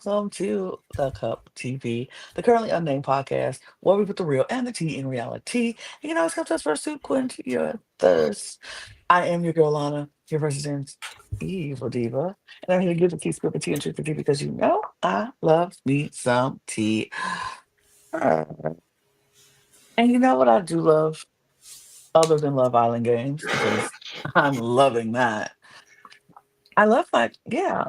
welcome to The Cup TV, the currently unnamed podcast, where we put the real and the tea in reality. You can always come to us for a soup, quench your thirst. I am your girl, Lana, your resident evil diva, and I'm here to give the tea, spill the tea, and truth the tea because you know I love me some tea. Uh, And you know what I do love, other than Love Island games, because I'm loving that. I love my yeah,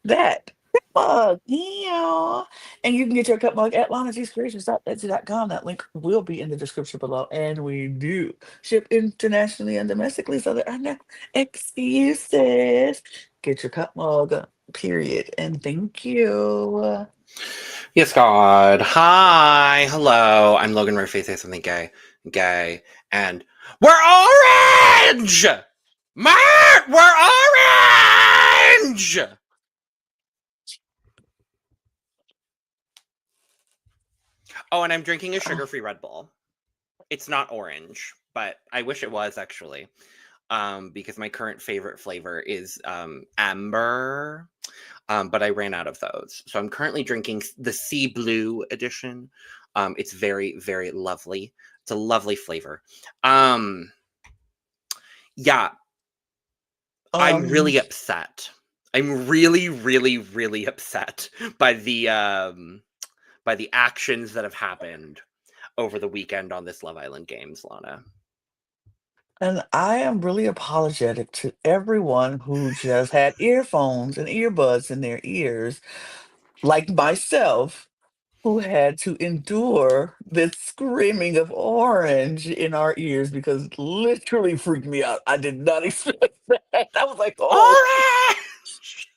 that mug. Yeah. And you can get your cup mug at lanagcreations.etsy.com. That link will be in the description below. And we do ship internationally and domestically, so there are no excuses. Get your cup mug, period. And thank you. Yes, God. Hi. Hello. I'm Logan Murphy. Say something gay. Gay. And we're orange! Mert! We're orange! Oh, and I'm drinking a Oh, sugar-free Red Bull. It's not orange, but I wish it was actually. Because my current favorite flavor is amber. But I ran out of those. So I'm currently drinking the sea blue edition. It's very, very lovely. It's a lovely flavor. Um, yeah, I'm um, really upset. I'm really, really, really upset by the actions that have happened over the weekend on this Love Island Games, Lana. and I am really apologetic to everyone who just had earphones and earbuds in their ears, like myself, who had to endure the screaming of orange in our ears because it literally freaked me out. I did not expect that. I was like, oh, Orange!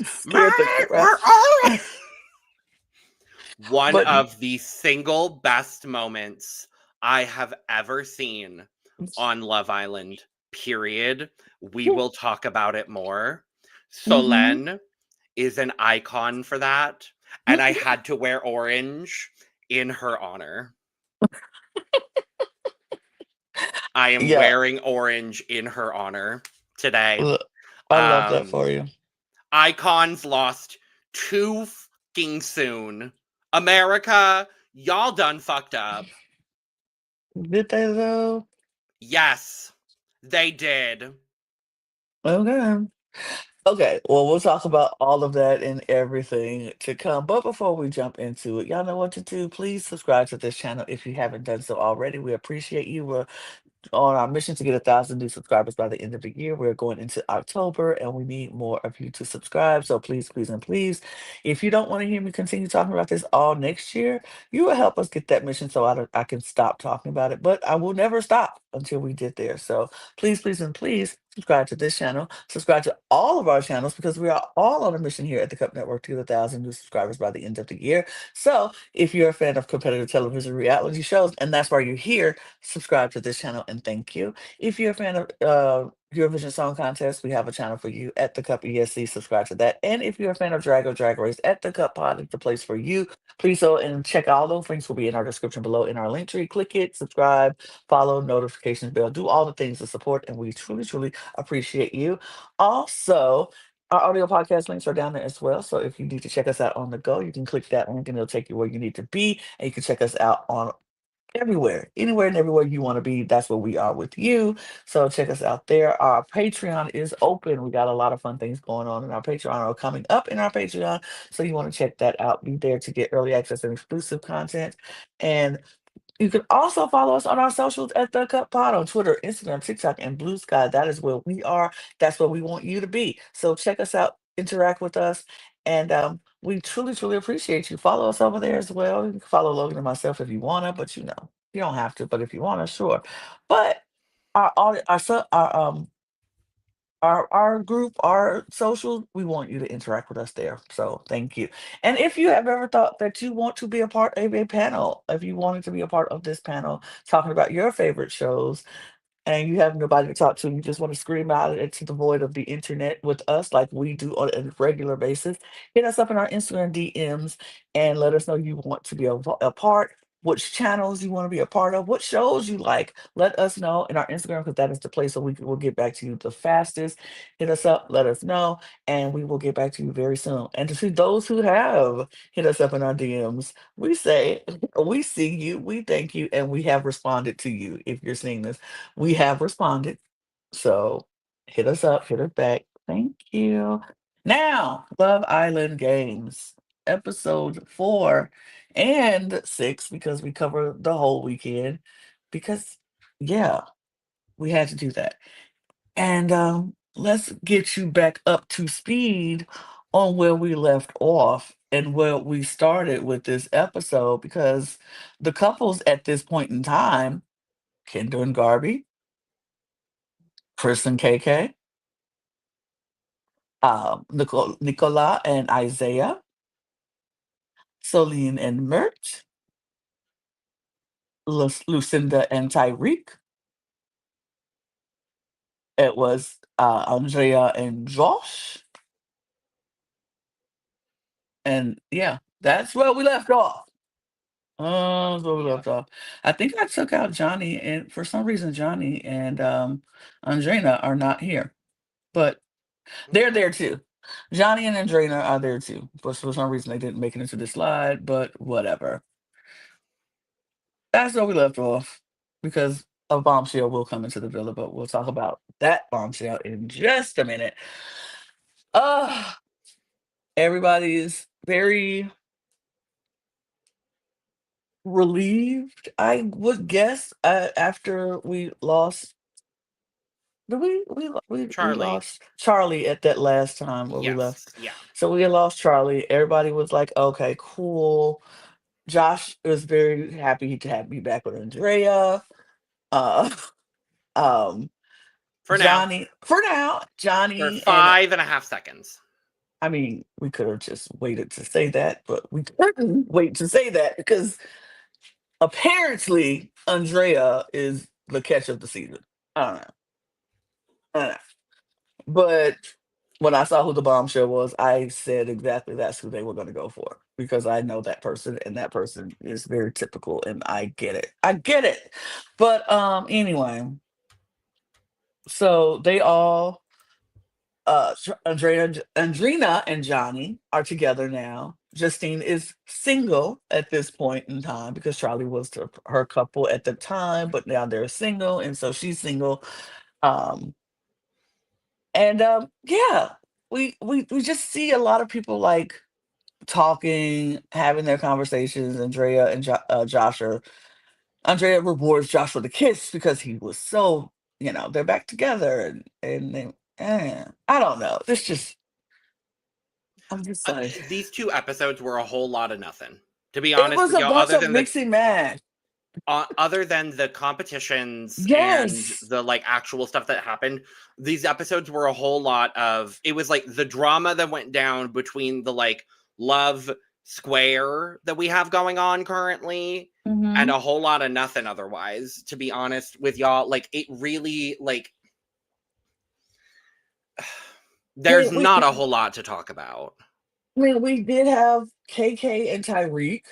scared the Mert, crap. we're orange! One But of the single best moments I have ever seen on Love Island, period. We will talk about it more. mhm. Solène is an icon for that, and I had to wear orange in her honor. I am Yeah, wearing orange in her honor today. look, I love that Um, for you. Icons lost too fucking soon. America, y'all done fucked up. Did they though? Yes, they did. Okay. Okay, well, we'll talk about all of that and everything to come. But before we jump into it, y'all know what to do. Please subscribe to this channel if you haven't done so already. We appreciate you. We're on our mission to get 1,000 new subscribers by the end of the year. We're going into October and we need more of you to subscribe. So please, please, and please, if you don't want to hear me continue talking about this all next year, you will help us get that mission so I can stop talking about it. But I will never stop until we get there. So please, please, and please subscribe to this channel. Subscribe to all of our channels because we are all on a mission here at the Cup Network to get 1,000 new subscribers by the end of the year. So if you're a fan of competitive television reality shows, and that's why you're here, subscribe to this channel and thank you. If you're a fan of Eurovision Song Contest, we have a channel for you at the Cup ESC. Subscribe to that. And if you're a fan of Drag or Drag Race, at the Cup Pod is the place for you. Please go and check all those links will be in our description below in our link tree. Click it, subscribe, follow, notifications bell, do all the things to support, and we truly, truly appreciate you. Also, our audio podcast links are down there as well. So if you need to check us out on the go, you can click that link and it'll take you where you need to be. And you can check us out on everywhere, anywhere and everywhere you want to be. That's where we are with you. So check us out there. Our Patreon is open. We got a lot of fun things going on in our Patreon or coming up in our Patreon. So you want to check that out. Be there to get early access and exclusive content. And you can also follow us on our socials at The Cup Pod on Twitter, Instagram, TikTok, and Blue Sky. That is where we are. That's where we want you to be. So check us out, interact with us, and we truly, truly appreciate you. Follow us over there as well. You can follow Logan and myself if you wanna, but you know you don't have to. But if you wanna, sure. But our group, our social, we want you to interact with us there. So thank you. And if you have ever thought that you want to be a part of a panel, if you wanted to be a part of this panel talking about your favorite shows and you have nobody to talk to, you just want to scream out into the void of the internet with us like we do on a regular basis, hit us up in our Instagram DMs and let us know you want to be a part. which channels you want to be a part of, what shows you like. Let us know in our Instagram because that is the place so we will get back to you the fastest. Hit us up, let us know, and we will get back to you very soon. And to see those who have hit us up in our DMs, we say we see you, we thank you, and we have responded to you. If you're seeing this, we have responded. So hit us up, hit us back. Thank you. Now, Love Island Games, episode 4 and 6, because we cover the whole weekend. Because, yeah, we had to do that. And let's get you back up to speed on where we left off and where we started with this episode. Because the couples at this point in time, Kendall and Garby, Chris and KK, Nicola and Isaiah, Celine and Mert, Lucinda and Tyreek. It was Andrea and Josh. And yeah, that's where we left off. Oh, that's where we Yeah. left off. I think I took out Johnny, and for some reason, Johnny and Andrea are not here, but they're Okay. there too. Johnny and Andrea are there too, but for some reason they didn't make it into the slide. But whatever. That's where we left off because a bombshell will come into the villa, but we'll talk about that bombshell in just a minute. Uh, everybody is very relieved, I would guess, after we lost. Did we Charlie. lost Charlie at that last time where we left. Yes. Yeah. So we had lost Charlie. Everybody was like, okay, cool. Josh was very happy to have me back with Andrea. Uh um For now. Johnny, for now, For Johnny and 5.5 seconds. I mean, we could have just waited to say that, but we couldn't wait to say that because apparently Andrea is the catch of the season. I don't know. I don't know. But when I saw who the bombshell was, I said exactly that's who they were going to go for because I know that person and that person is very typical and I get it. I get it. But anyway, so they all Andrina and Johnny are together now. Justine is single at this point in time because Charlie was her couple at the time, but now they're single, and so she's single. Um, and yeah, we just see a lot of people like talking, having their conversations. Andrea and Josh are. Andrea rewards Josh with a kiss because he was so, they're back together, and I don't know. It's just I'm just like, These 2 episodes were a whole lot of nothing. To be it honest was with a y'all, bunch of mixing match. other than the competitions and Yes. the like actual stuff that happened, these episodes were a whole lot of, it was like the drama that went down between the like love square that we have going on currently and Hmm. a whole lot of nothing otherwise, to be honest with y'all. Like, it really, like, there's We, not a whole lot to talk about. we did have KK and Tyreek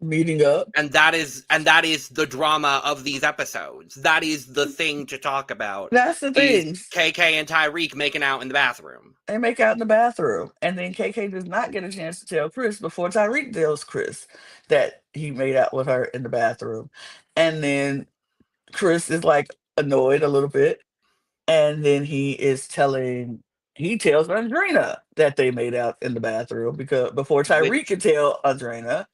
meeting up. And that is the drama of these episodes. That is the thing to talk about, That's the is thing. KK and Tyreek making out in the bathroom. They make out in the bathroom, and then KK does not get a chance to tell Chris before Tyreek tells Chris that he made out with her in the bathroom, and then Chris is like annoyed a little bit, and then he tells Andrina that they made out in the bathroom because before Tyreek which can tell Andrina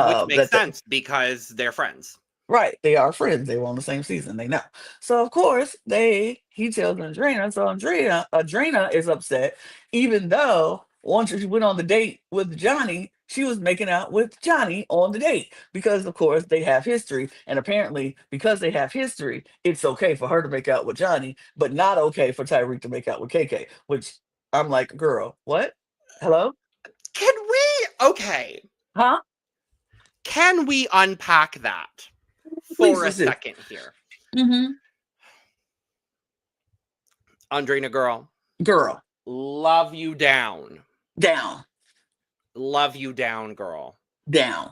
which makes that sense because they're friends. right, they are friends. They were on the same season. They know. So of course he tells Andrina. So Andrina is upset, even though once she went on the date with Johnny, she was making out with Johnny on the date because of course they have history, and apparently because they have history, it's okay for her to make out with Johnny, but not okay for Tyreek to make out with KK. Which I'm like, girl, what? Hello? Can we okay? Huh? Can we unpack that Please for a let's do. second here? Hmm. Andrina girl, Girl, love you down. down, Love you down, girl. down.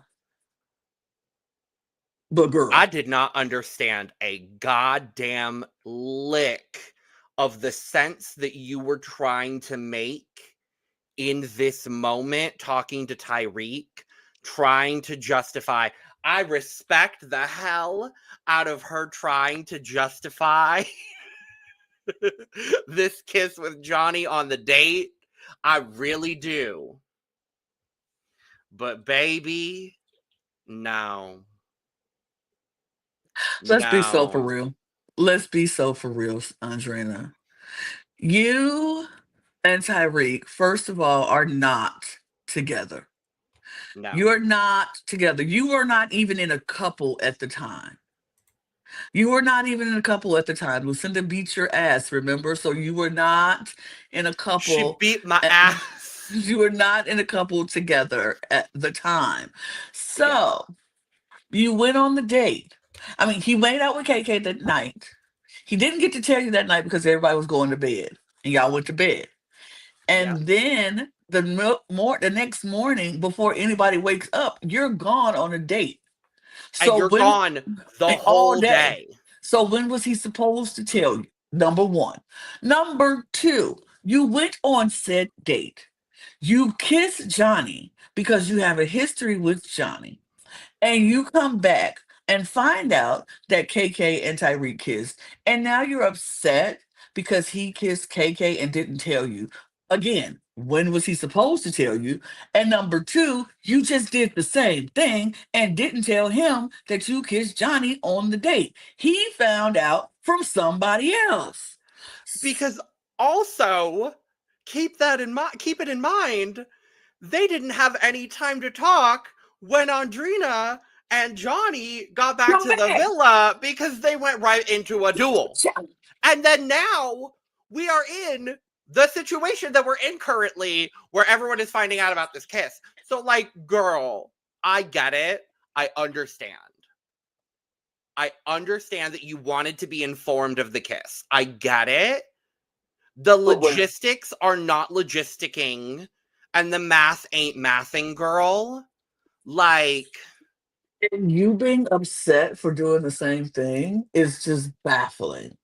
But I girl, did not understand a goddamn lick of the sense that you were trying to make in this moment, talking to Tyreek, trying to justify. I respect the hell out of her trying to justify this kiss with Johnny on the date. I really do. But baby, no. let's be so for No. real. Let's be so for real, Andrina. You and Tyreek, first of all, are not together. No. You're not together. You were not even in a couple at the time. You were not even in a couple at the time. Lucinda beat your ass, remember? So you were not in a She couple. beat my At, ass. you were not in a couple together at the time. Yeah. So you went on the date. I mean, he went out with KK that night. He didn't get to tell you that night because everybody was going to bed, and y'all went to bed. Yep. And then the next morning, before anybody wakes up, you're gone on a date. And So you're when gone the all whole day. day. So when was he supposed to tell you? Number one. Number two, you went on said date. You kissed Johnny because you have a history with Johnny, and you come back and find out that KK and Tyreek kissed, and now you're upset because he kissed KK and didn't tell you. Again, when was he supposed to tell you? And number two, you just did the same thing and didn't tell him that you kissed Johnny on the date. He found out from somebody else. Because also, keep it in mind, they didn't have any time to talk when Andrina and Johnny got back Come to the back. villa because they went right into a duel. And then now we are in the situation that we're in currently where everyone is finding out about this kiss. So, like, girl, I get it. I understand. I understand that you wanted to be informed of the kiss. I get it. The But when logistics are not logisticking, and the math ain't mathing, girl. Like, and you being upset for doing the same thing is just baffling.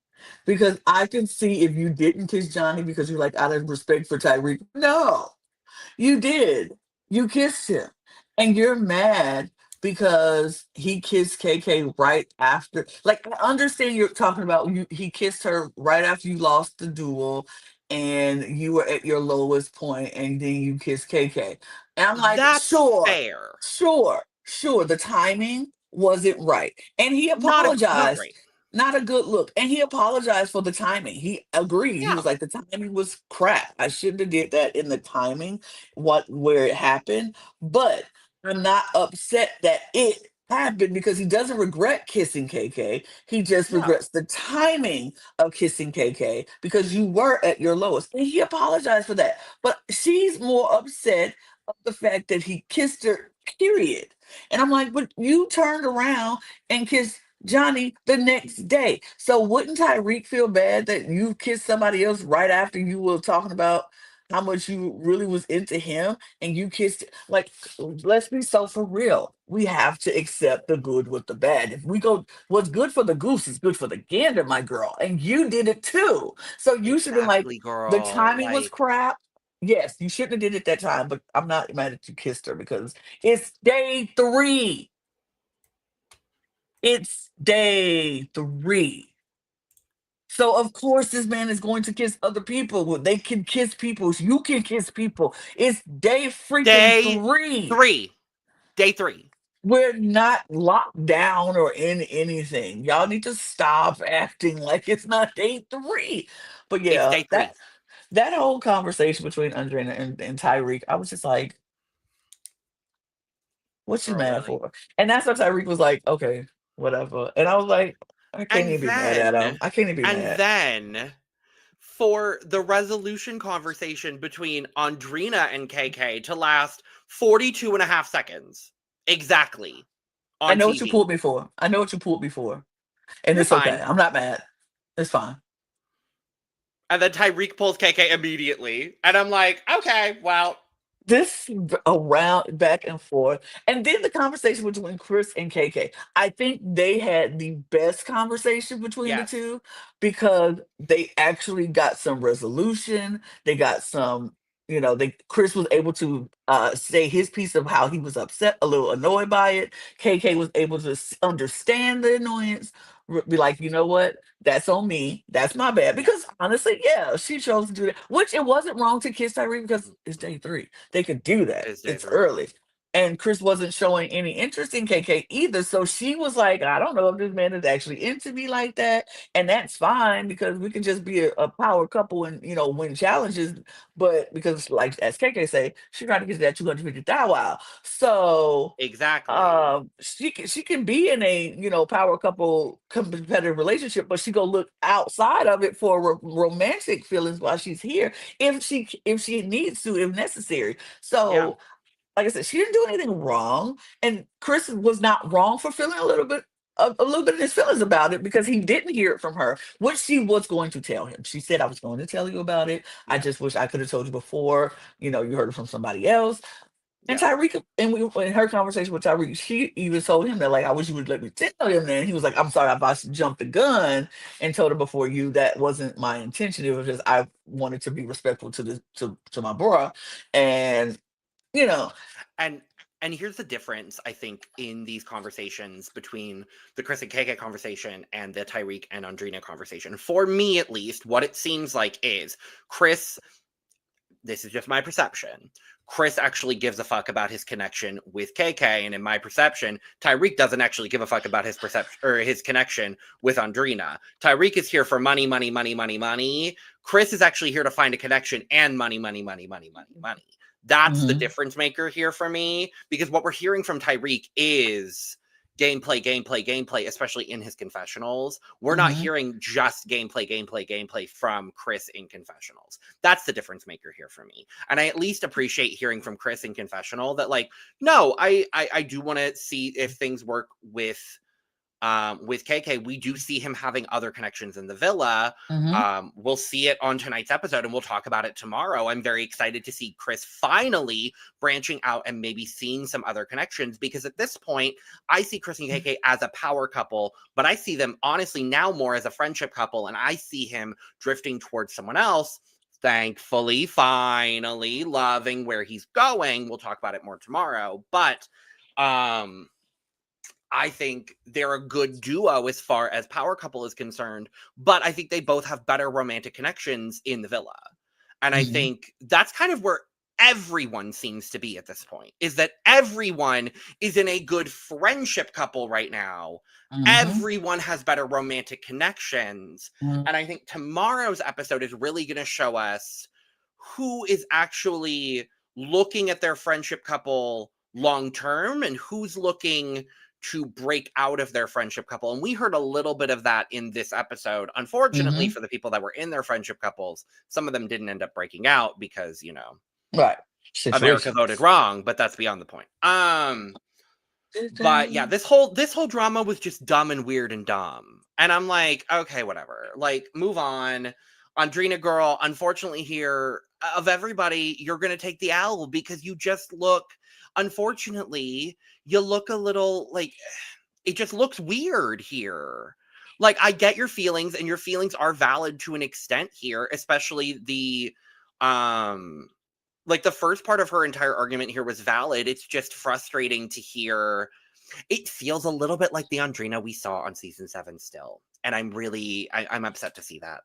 Because I can see if you didn't kiss Johnny because you're like out of respect for Tyreek. No, you did. You kissed him. And you're mad because he kissed KK right after. Like, I understand you're talking about he kissed her right after you lost the duel and you were at your lowest point and then you kissed KK. And I'm like, that's sure, fair. sure. The timing wasn't right. And he Not apologized. great. Not a good look. And he apologized for the timing. He agreed. He Yeah. was like, the timing was crap. I shouldn't have did that in the timing, where it happened. But I'm not upset that it happened because he doesn't regret kissing KK. He just No. regrets the timing of kissing KK because you were at your lowest. And he apologized for that. But she's more upset of the fact that he kissed her, period. And I'm like, but you turned around and kissed Johnny the next day. So wouldn't Tyreek feel bad that you kissed somebody else right after you were talking about how much you really was into him and you kissed, like, let's be so for real. We have to accept the good with the bad. If we go, what's good for the goose is good for the gander, my girl. And you did it too. So you should have been like, Exactly, the girl. timing was Like, crap. Yes, you shouldn't have did it that time, but I'm not mad that you kissed her because it's day three. It's day three. So of course this man is going to kiss other people. Well, they can kiss people. You can kiss people. It's day freaking day three. three. Day three. We're not locked down or in anything. Y'all need to stop acting like it's not day three. But It's yeah, day that three. that whole conversation between Andrea and Tyreek, I was just like, what you Girl, mad really. for? And that's what Tyreek was like, okay, whatever. And I was like, I can't And even be mad at him. then, I can't even be and mad. then for the resolution conversation between Andrina and KK to last 42 and a half seconds. Exactly. I On know what you TV. pulled me for. I know what you pulled me for. And You're it's okay. fine. I'm not mad. It's fine. And then Tyreek pulls KK immediately. And I'm like, okay, well. around back and forth, and then the conversation between Chris and KK. I think they had the best conversation between the Yes. two because they actually got some resolution. They got some, they Chris was able to say his piece of how he was upset, a little annoyed by it. KK was able to understand the annoyance, be like, you know what? That's on me. That's my bad. Yeah. Because honestly, yeah, she chose to do that. Which it wasn't wrong to kiss Tyree because it's day three. They could do that. Is day It's three. early. And Chris wasn't showing any interest in KK either. So she was like, I don't know if this man is actually into me like that. And that's fine because we can just be a power couple and, win challenges. But because, like, as KK say, she trying to get to that 250 thou wow. So Exactly. she can be in a power couple competitive relationship, but she go look outside of it for romantic feelings while she's here if she needs to, if necessary. Yeah. So like I said, she didn't do anything wrong, and Chris was not wrong for feeling a little bit of his feelings about it because he didn't hear it from her, which she was going to tell him. She said, I was going to tell you about it. I Yeah. just wish I could have told you before. You heard it from somebody else. And Yeah. Tyreek, and in her conversation with Tyreek, she even told him that, like, I wish you would let me tell him that. And he was like, I'm sorry if I jumped the gun and told her before you. That wasn't my intention. It was just I wanted to be respectful to my bro. And, you know, And and here's the difference, I think, in these conversations between the Chris and KK conversation and the Tyreek and Andrina conversation. For me, at least, what it seems like is Chris, this is just my perception. Chris actually gives a fuck about his connection with KK, and in my perception, Tyreek doesn't actually give a fuck about his perception or his connection with Andrina. Tyreek is here for money, money, money, money, money. Chris is actually here to find a connection and money, money, money, money, money, money. That's the mhm, difference maker here for me, because what we're hearing from Tyreek is gameplay, gameplay, gameplay, especially in his confessionals. We're not mhm, hearing just gameplay, gameplay, gameplay from Chris in confessionals. That's the difference maker here for me. And I at least appreciate hearing from Chris in confessional that, like, no, I do want to see if things work with KK. We do see him having other connections in the villa. mhm, We'll see it on tonight's episode and we'll talk about it tomorrow. I'm very excited to see Chris finally branching out and maybe seeing some other connections, because at this point, I see Chris and KK as a power couple, but I see them honestly now more as a friendship couple, and I see him drifting towards someone else. Thankfully, finally loving where he's going. We'll talk about it more tomorrow, but um I think they're a good duo as far as power couple is concerned, but I think they both have better romantic connections in the villa. And I mhm, think that's kind of where everyone seems to be at this point, is that everyone is in a good friendship couple right now. mhm, Everyone has better romantic connections. mhm, And I think tomorrow's episode is really going to show us who is actually looking at their friendship couple long term and who's looking to break out of their friendship couple. And we heard a little bit of that in this episode. Unfortunately, mhm. for the people that were in their friendship couples, some of them didn't end up breaking out because, Right. America voted Situations. wrong, but that's beyond the point. But yeah, this whole drama was just dumb and weird and dumb. And I'm like, okay, whatever. Like, move on. Andrina girl, unfortunately here, of everybody, you're gonna take the L because you just look, unfortunately, you look a little like, it just looks weird here. Like, I get your feelings, and your feelings are valid to an extent here, especially um like, the first part of her entire argument here was valid. It's just frustrating to hear. It feels a little bit like the Andrina we saw on season 7 still. And I'm upset to see that.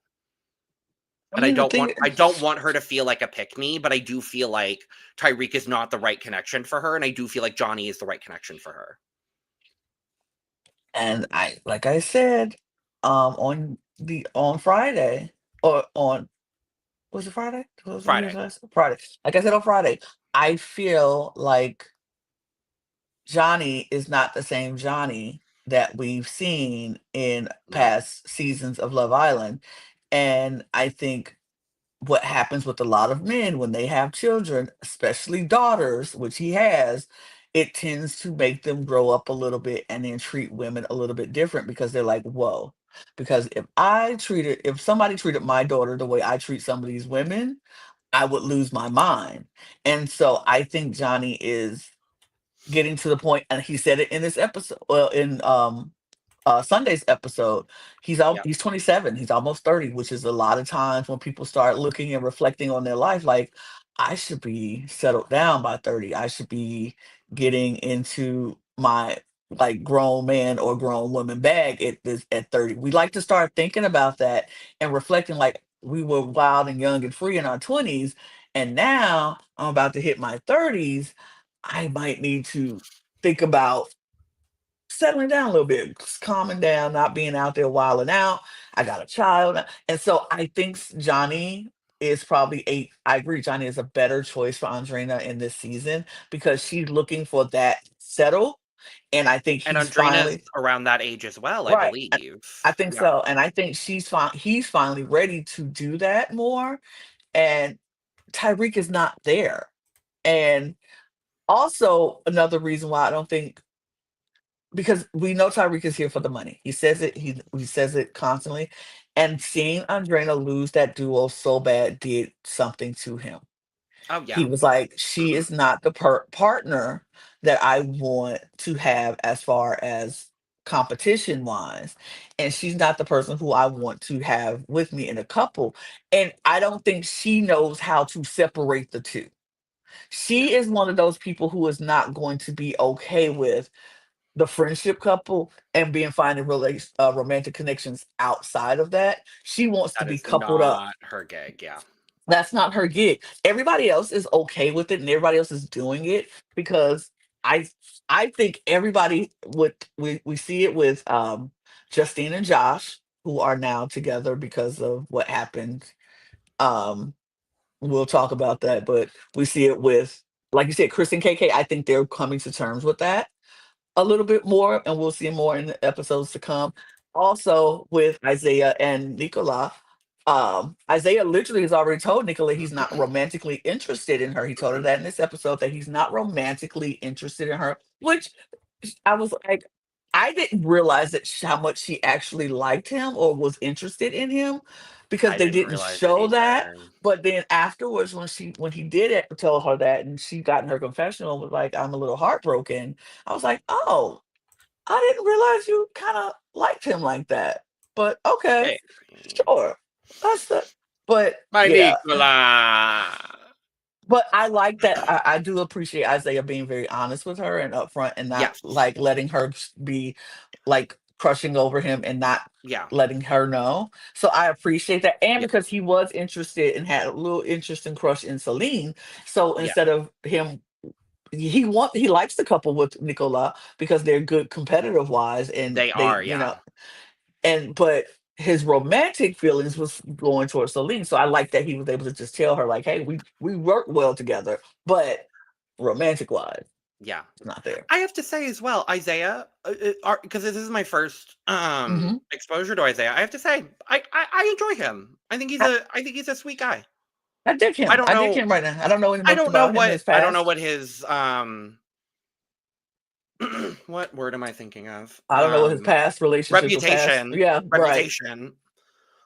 I And I mean, the don't thing, want I don't want her to feel like a pick me, but I do feel like Tyreek is not the right connection for her, and I do feel like Johnny is the right connection for her. and like I said, on Friday, or on was it Friday? Was it Friday. last Friday? Like I said on Friday, I feel like Johnny is not the same Johnny that we've seen in No. past seasons of Love Island, and I think what happens with a lot of men when they have children, especially daughters, which he has, it tends to make them grow up a little bit and then treat women a little bit different because they're like, whoa. Because if somebody treated my daughter the way I treat some of these women, I would lose my mind. And so I think Johnny is getting to the point, and he said it in this episode, well, in Sunday's episode. Yeah. He's 27. He's almost 30, which is a lot of times when people start looking and reflecting on their life. Like, I should be settled down by 30. I should be getting into my like grown man or grown woman bag at 30. We like to start thinking about that and reflecting like we were wild and young and free in our 20s. And now I'm about to hit my 30s. I might need to think about settling down a little bit, just calming down, not being out there wilding out. I got a child. And so I think Johnny is probably I agree, Johnny is a better choice for Andrina in this season because she's looking for that settle. And I think And he's Andrena's finally around that age as well, I right. believe. I think Yeah. so. And I think he's finally ready to do that more. And Tyreek is not there. And also another reason why I don't think, because we know Tyreek is here for the money. He says it. He says it constantly, and seeing Andrena lose that duo so bad did something to him. Oh, He yeah. was like, "She is not the partner that I want to have as far as competition wise, and she's not the person who I want to have with me in a couple." And I don't think she knows how to separate the two. No. She is one of those people who is not going to be okay with the friendship couple and being finding romantic connections outside of that. She wants to That be is coupled up. not her gig, yeah. That's not her gig. Everybody else is okay with it and everybody else is doing it because I I think everybody would we see it with Justine and Josh, who are now together because of what happened. Um we'll talk about that, but we see it with, like you said, Chris and KK. I think they're coming to terms with that a little bit more, and we'll see more in the episodes to come. Also, with Isaiah and Nicola, Isaiah literally has already told Nicola he's not romantically interested in her. He told her that in this episode that he's not romantically interested in her, which I was like, I didn't realize that how much she actually liked him or was interested in him because I they didn't didn't realize it show that. either. But then afterwards, when he did tell her that, and she got in her confessional was like, "I'm a little heartbroken." I was like, "Oh, I didn't realize you kind of liked him like that." But okay, Hey, sure, that's the. But my yeah, Nicola. but I like that. I do appreciate Isaiah being very honest with her and upfront and not Yes. like letting her be like crushing over him and not Yeah. letting her know. So I appreciate that. And Yeah. because he was interested and had a little interest and crush in Celine. So Yeah. instead of him, he likes the couple with Nicola because they're good competitive wise and They they, are, yeah. and but his romantic feelings was going towards Celine. So I like that he was able to just tell her like, "Hey, we work well together, but romantic wise, Yeah. it's not there." I have to say as well, Isaiah, because this is my first Hmm. exposure to Isaiah. I have to say, I enjoy him. I, I think he's a sweet guy. I dig I him. don't I dig know him right now. I don't know any much about him in his I don't know past. what his what word am I thinking of? I don't know what his past relationships or past. Reputation. Yeah, right. Reputation.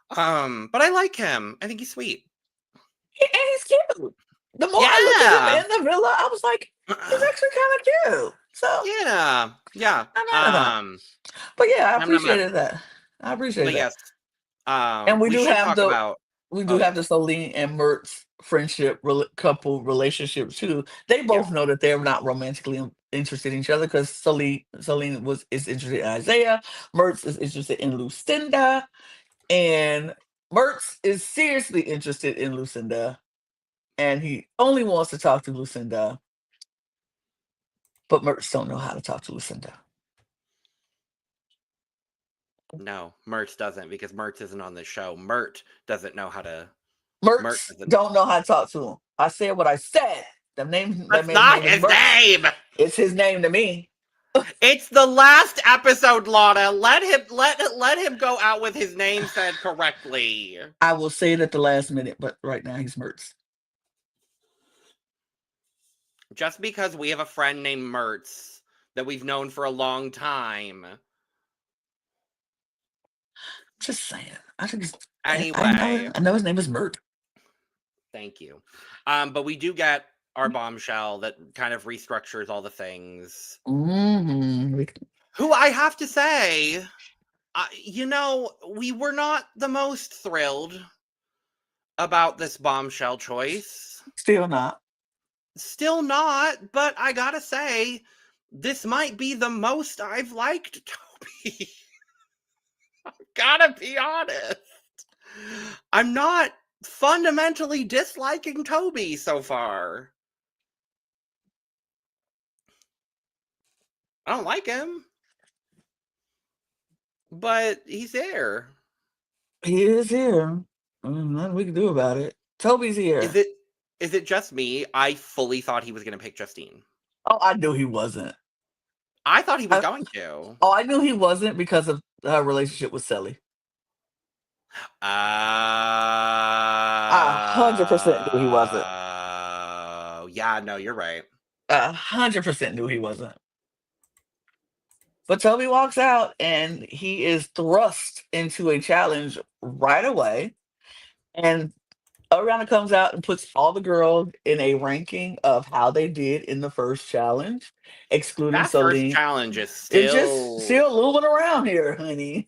But I like him. I think he's sweet. And he's cute. The more I looked at him Yeah. in the villa, I was like, he's actually kind of cute. So Yeah. Yeah. I'm not mad at that. But yeah, I I'm not mad. appreciated that. I appreciate But that. yes, And we should talk about. we Oh do have yes, the Celine and Mertz friendship couple relationship too. They yeah, both know that they're not romantically interested in each other because Celine is interested in Isaiah. Mertz is interested in Lucinda, and Mertz is seriously interested in Lucinda, and he only wants to talk to Lucinda, but Mertz don't know how to talk to Lucinda. no, Mert doesn't because Mert isn't on the show. Mert doesn't know how to. Mert Mertz doesn't. don't know how to talk to him. I said what I said. That That's man's not name is his Mertz. name. It's his name to me. It's the last episode, Lana. Let him go out with his name said correctly. I will say it at the last minute, but right now he's Mertz. Just because we have a friend named Mertz that we've known for a long time. Just saying. I think Anyway, I know his name is Mert. Thank you. But we do get our bombshell that kind of restructures all the things. Hmm. Who I have to say, we were not the most thrilled about this bombshell choice. Still not. Still not, but I gotta say, this might be the most I've liked Toby. Gotta be honest. I'm not fundamentally disliking Toby so far. I don't like him, but he's there. He is here. Nothing we can do about it. Toby's Is here. it is it just me? I fully thought he was going to pick Justine. Oh, I knew he wasn't. I thought he was I, going to. oh, I knew he wasn't because of her relationship with Sally. I 100% knew he wasn't. Yeah, no, you're right. 100% knew he wasn't. But Toby walks out and he is thrust into a challenge right away. And Ariana comes out and puts all the girls in a ranking of how they did in the first challenge, excluding That first Celine. challenge is It's just still still moving around here, honey.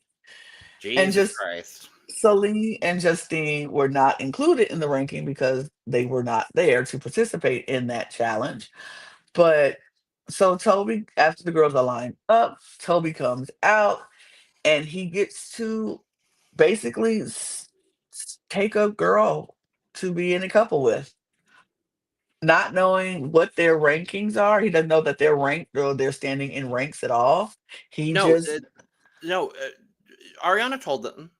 And Jesus just Christ. Celine and Justine were not included in the ranking because they were not there to participate in that challenge. But so Toby, after the girls are lined up, Toby comes out and he gets to basically take a girl to be in a couple with, not knowing what their rankings are. He doesn't know that they're ranked or they're standing in ranks at all. He No, just, no, Ariana told them.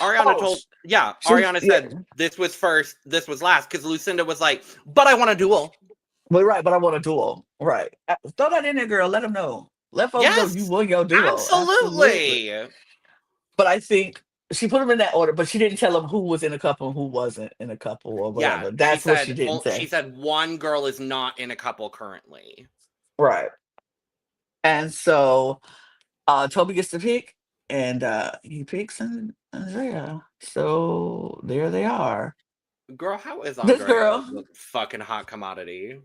Ariana oh, told, yeah, she, Ariana yeah, said this was first, this was last, because Lucinda was like, but I want a duel. but right, but I want a duo. Right. Throw that in there, girl. Let them know. Let folks know you Yes, want your duo. Absolutely. absolutely. But I think she put them in that order, but she didn't tell them who was in a couple and who wasn't in a couple or Yeah, whatever. That's what she didn't she say. said one girl is not in a couple currently. Right. And so Toby gets to pick, and he picks Andrea. So there they are. Girl, how is This Andrea girl, the fucking hot commodity?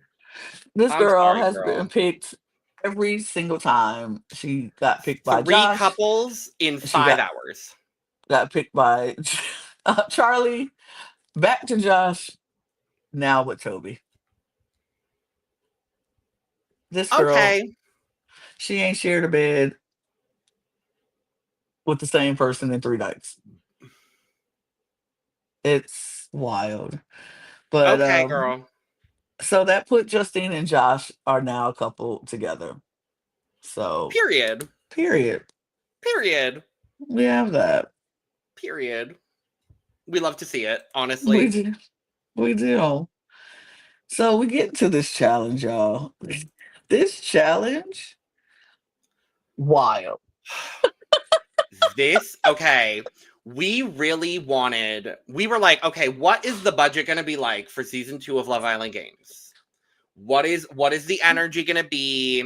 this I'm girl sorry, has been girl. picked every single time. She got picked by Three Josh. couples in She 5 hours. got picked by Charlie. Back to Josh. Now with Toby. This girl, Okay. she ain't shared a bed with the same person in 3 nights. It's wild. But Okay, girl. so that put Justine and Josh are now a couple together. So Period. period. Period. We have that. Period. We love to see it, We honestly. do. We do. So we get to this challenge, y'all. This challenge, wild. Okay. We were like, okay, what is the budget going to be like for season 2 of Love Island Games? What is the energy going to be?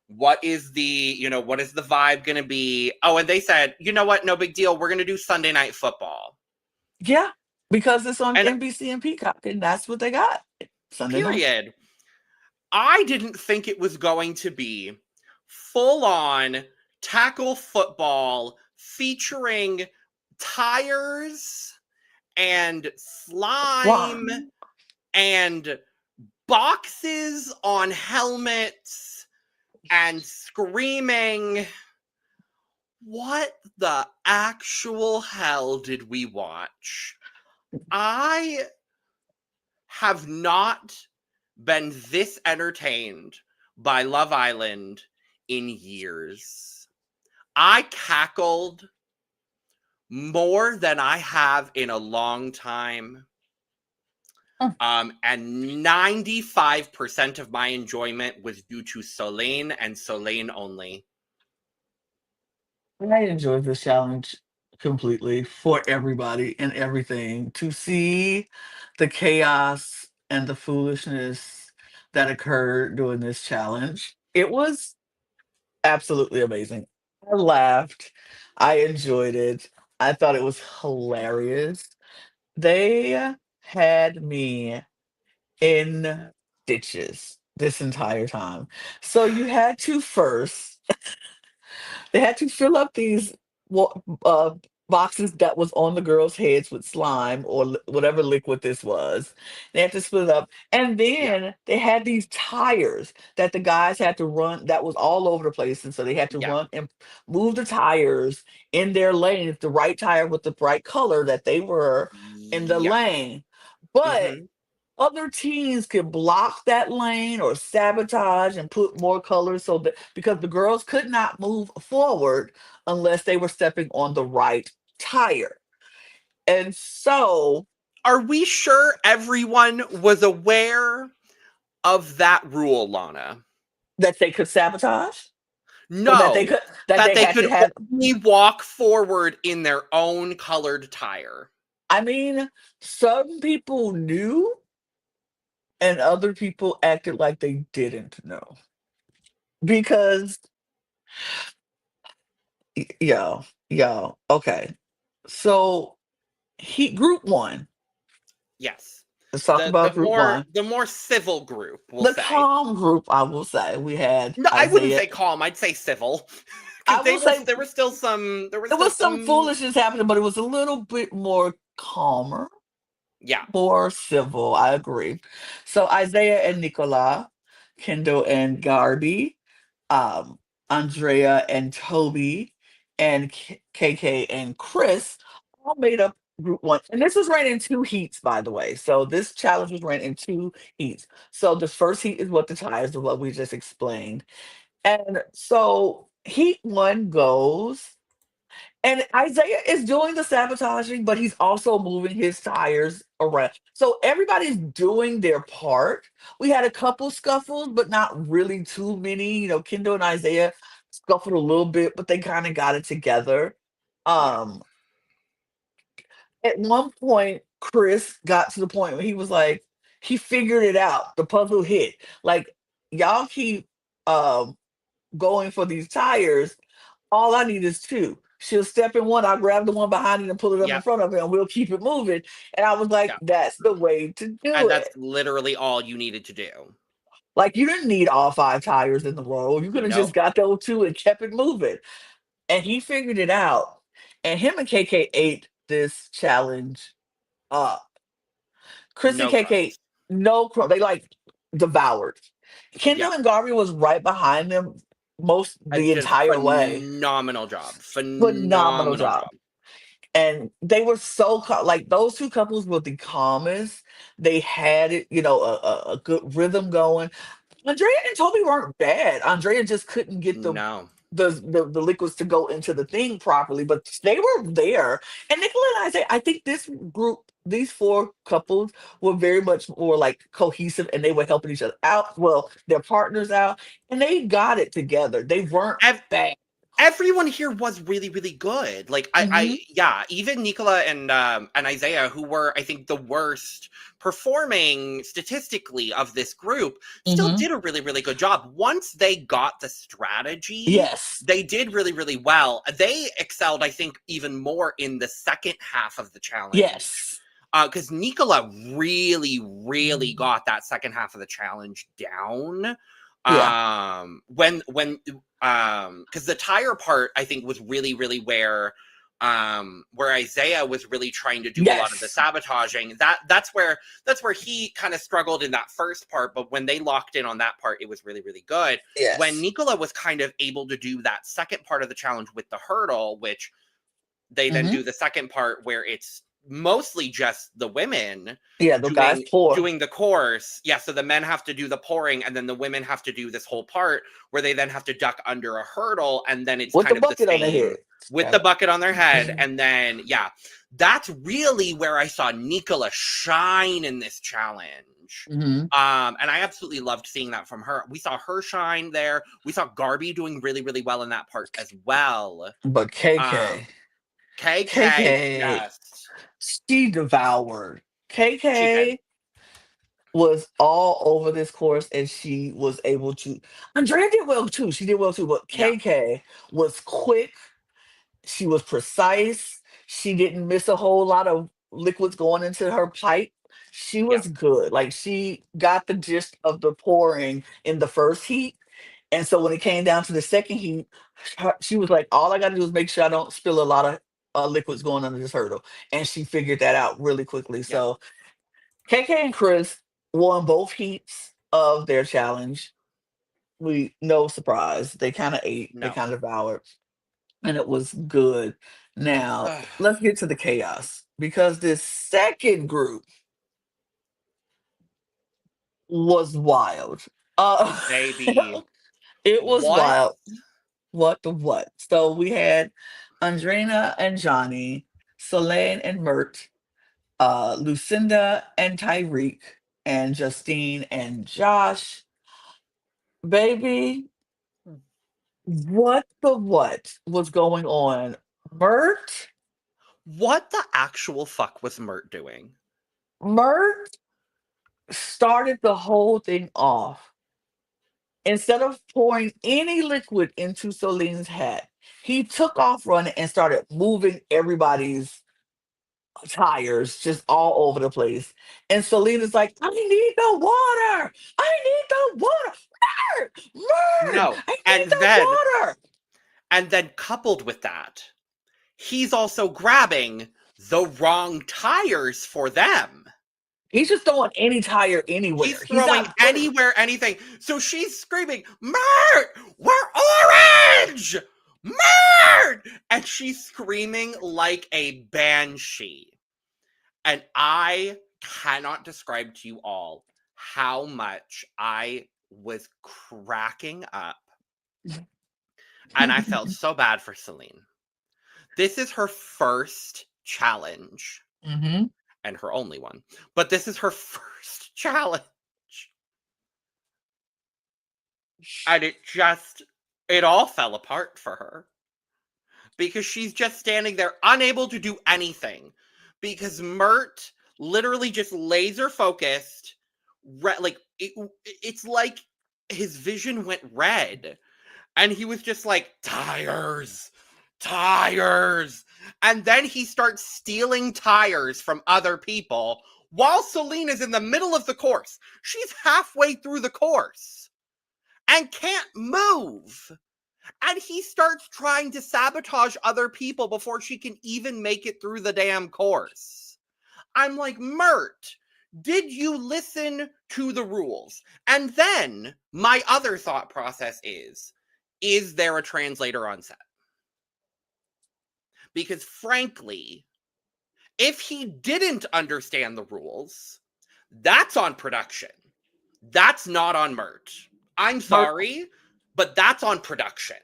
What is the vibe going to be? Oh, and they said, you know what? No big deal. We're going to do Sunday Night Football. Yeah, because it's on And NBC and Peacock, and that's what they got Sunday night. period. I didn't think it was going to be full on tackle football featuring tires and slime Slime. and boxes on helmets and screaming. What the actual hell did we watch? I have not been this entertained by Love Island in years. I cackled more than I have in a long time. And 95% of my enjoyment was due to Solane and Solane only. I enjoyed this challenge completely for everybody and everything. To see the chaos and the foolishness that occurred during this challenge, it was absolutely amazing. I laughed. I enjoyed it. I thought it was hilarious. They had me in stitches this entire time. So you had to first they had to fill up these wa- uh, boxes that was on the girls' heads with slime or whatever liquid this was. They had to split it up, and Yeah. then they had these tires that the guys had to run. That was all over the place, and so they had to Yeah. run and move the tires in their lanes, the right tire with the right color that they were in the Yeah. lane. But Mhm. other teams could block that lane or sabotage and put more colors so that because the girls could not move forward unless they were stepping on the right tire. And so Are we sure everyone was aware of that rule, Lana? that they could sabotage or No, that that they they had could to have. only walk forward in their own colored tire. I mean, some people knew and other people acted like they didn't know because okay, so he group one. Yes. Let's talk The about group one. the more civil group, we'll The say. calm group, I will say, we had No, I wouldn't Isaiah. say calm. I'd say civil, because I will say there was there still was some some. foolishness happening, but it was a little bit more calmer, Yeah. more civil. I agree. So Isaiah and Nicola, Kendall and Garby, um, Andrea and Toby, and KK and Chris all made up group one. And this was ran in two heats, by the way. So this challenge was ran in two heats. So the first heat is what the tires of what we just explained. And so heat one goes, and Isaiah is doing the sabotaging, but he's also moving his tires around. So everybody's doing their part. We had a couple scuffles, but not really too many. Kendall and Isaiah scuffled a little bit, but they kind of got it together. Yeah. Um, at one point, Chris got to the point where he was like, he figured it out. The puzzle hit. Like, y'all keep um going for these tires. All I need is two. She'll step in one, I'll grab the one behind it and pull it up in Yeah. front of her, and we'll keep it moving. And I was like, Yeah. that's the way to do And that's it. literally all you needed to do. Like, you didn't need all five tires in the row. You could have just Nope. got those two and kept it moving. And he figured it out. And him and KK ate this challenge up. Chris and No KK, crumbs. no, they like devoured. Yeah. Kendall and Garvey was right behind them most I the did a entire way. phenomenal job. Phenomenal Phenomenal job. job. And they were like those two couples were the calmest. They had it, a good rhythm going. Andrea and Toby weren't bad. Andrea just couldn't get No. the liquids to go into the thing properly, but they were there. And Nicola and Isaiah, I think this group, these four couples were very much more like cohesive, and they were helping each other out. Well, their partners out, and they got it together. They weren't bad. Everyone here was really, really good. Like Hmm. yeah, even Nicola and Isaiah, who were, I think, the worst performing statistically of this group, still Hmm. did a really, really good job. Once they got the strategy, Yes. they did really, really well. They excelled, I think, even more in the second half of the challenge. Yes. Because Nicola really, really got that second half of the challenge down. Yeah. When because the tire part, I think, was really, really where Isaiah was really trying to do a lot of the Yes. sabotaging. That's where he kind of struggled in that first part, but when they locked in on that part, it was really, really good. When Yes. Nicola was kind of able to do that second part of the challenge with the hurdle, which they then Hmm. do the second part where it's mostly just the women Yeah, the guys doing pour doing the course. Yeah, so the men have to do the pouring, and then the women have to do this whole part where they then have to duck under a hurdle, and then it's with the kind of the bucket on their same head. with Yeah. the bucket on their head. And then, yeah, that's really where I saw Nicola shine in this challenge. Hmm. And I absolutely loved seeing that from her. We saw her shine there. We saw Garby doing really, really well in that part as well. But um KK, KK, yes, she devoured. she did. KK was all over this course, and she was able to. Andrea did well too. She did well too, but Yeah. KK was quick. She was precise. She didn't miss a whole lot of liquids going into her pipe, she Yeah. was good. Like she got the gist of the pouring in the first heat. And so when it came down to the second heat, she was like, all I got to do is make sure I don't spill a lot of liquids going under this hurdle. And she figured that out really quickly. Yeah. So KK and Chris won both heats of their challenge. We no surprise. They kind of ate, they No. kind of devoured, and it was good. Now Ugh, let's get to the chaos because this second group was wild. Uh, baby. it was What? wild. What the what? So we had Andrina and Johnny, Soleil and Mert, Lucinda and Tyreek, and Justine and Josh. Baby, what the what was going on? Mert, What the actual fuck was Mert doing? Mert started the whole thing off. Instead of pouring any liquid into Celine's hat, he took off running and started moving everybody's tires just all over the place. And Selena's like, I need the water. I need the water. Murd, Murd, No. I need And the then, water. coupled with that, he's also grabbing the wrong tires for them. He's just throwing any tire anywhere. He's He's throwing not putting. anywhere, anything. So she's screaming, Mert, we're orange! Mert! And she's screaming like a banshee. And I cannot describe to you all how much I was cracking up. And I felt so bad for Celine. This is her first challenge Hmm. and her only one. But this is her first challenge. And it all fell apart for her because she's just standing there unable to do anything because Mert literally just laser focused like it's like his vision went red and he was just like tires, tires, and then he starts stealing tires from other people while Celine is in the middle of the course. She's halfway through the course and can't move. And he starts trying to sabotage other people before she can even make it through the damn course. I'm like, Mert, did you listen to the rules? And then my other thought process is there a translator on set? Because frankly, if he didn't understand the rules, that's on production. That's not on Mert. I'm Mert sorry, but that's on production.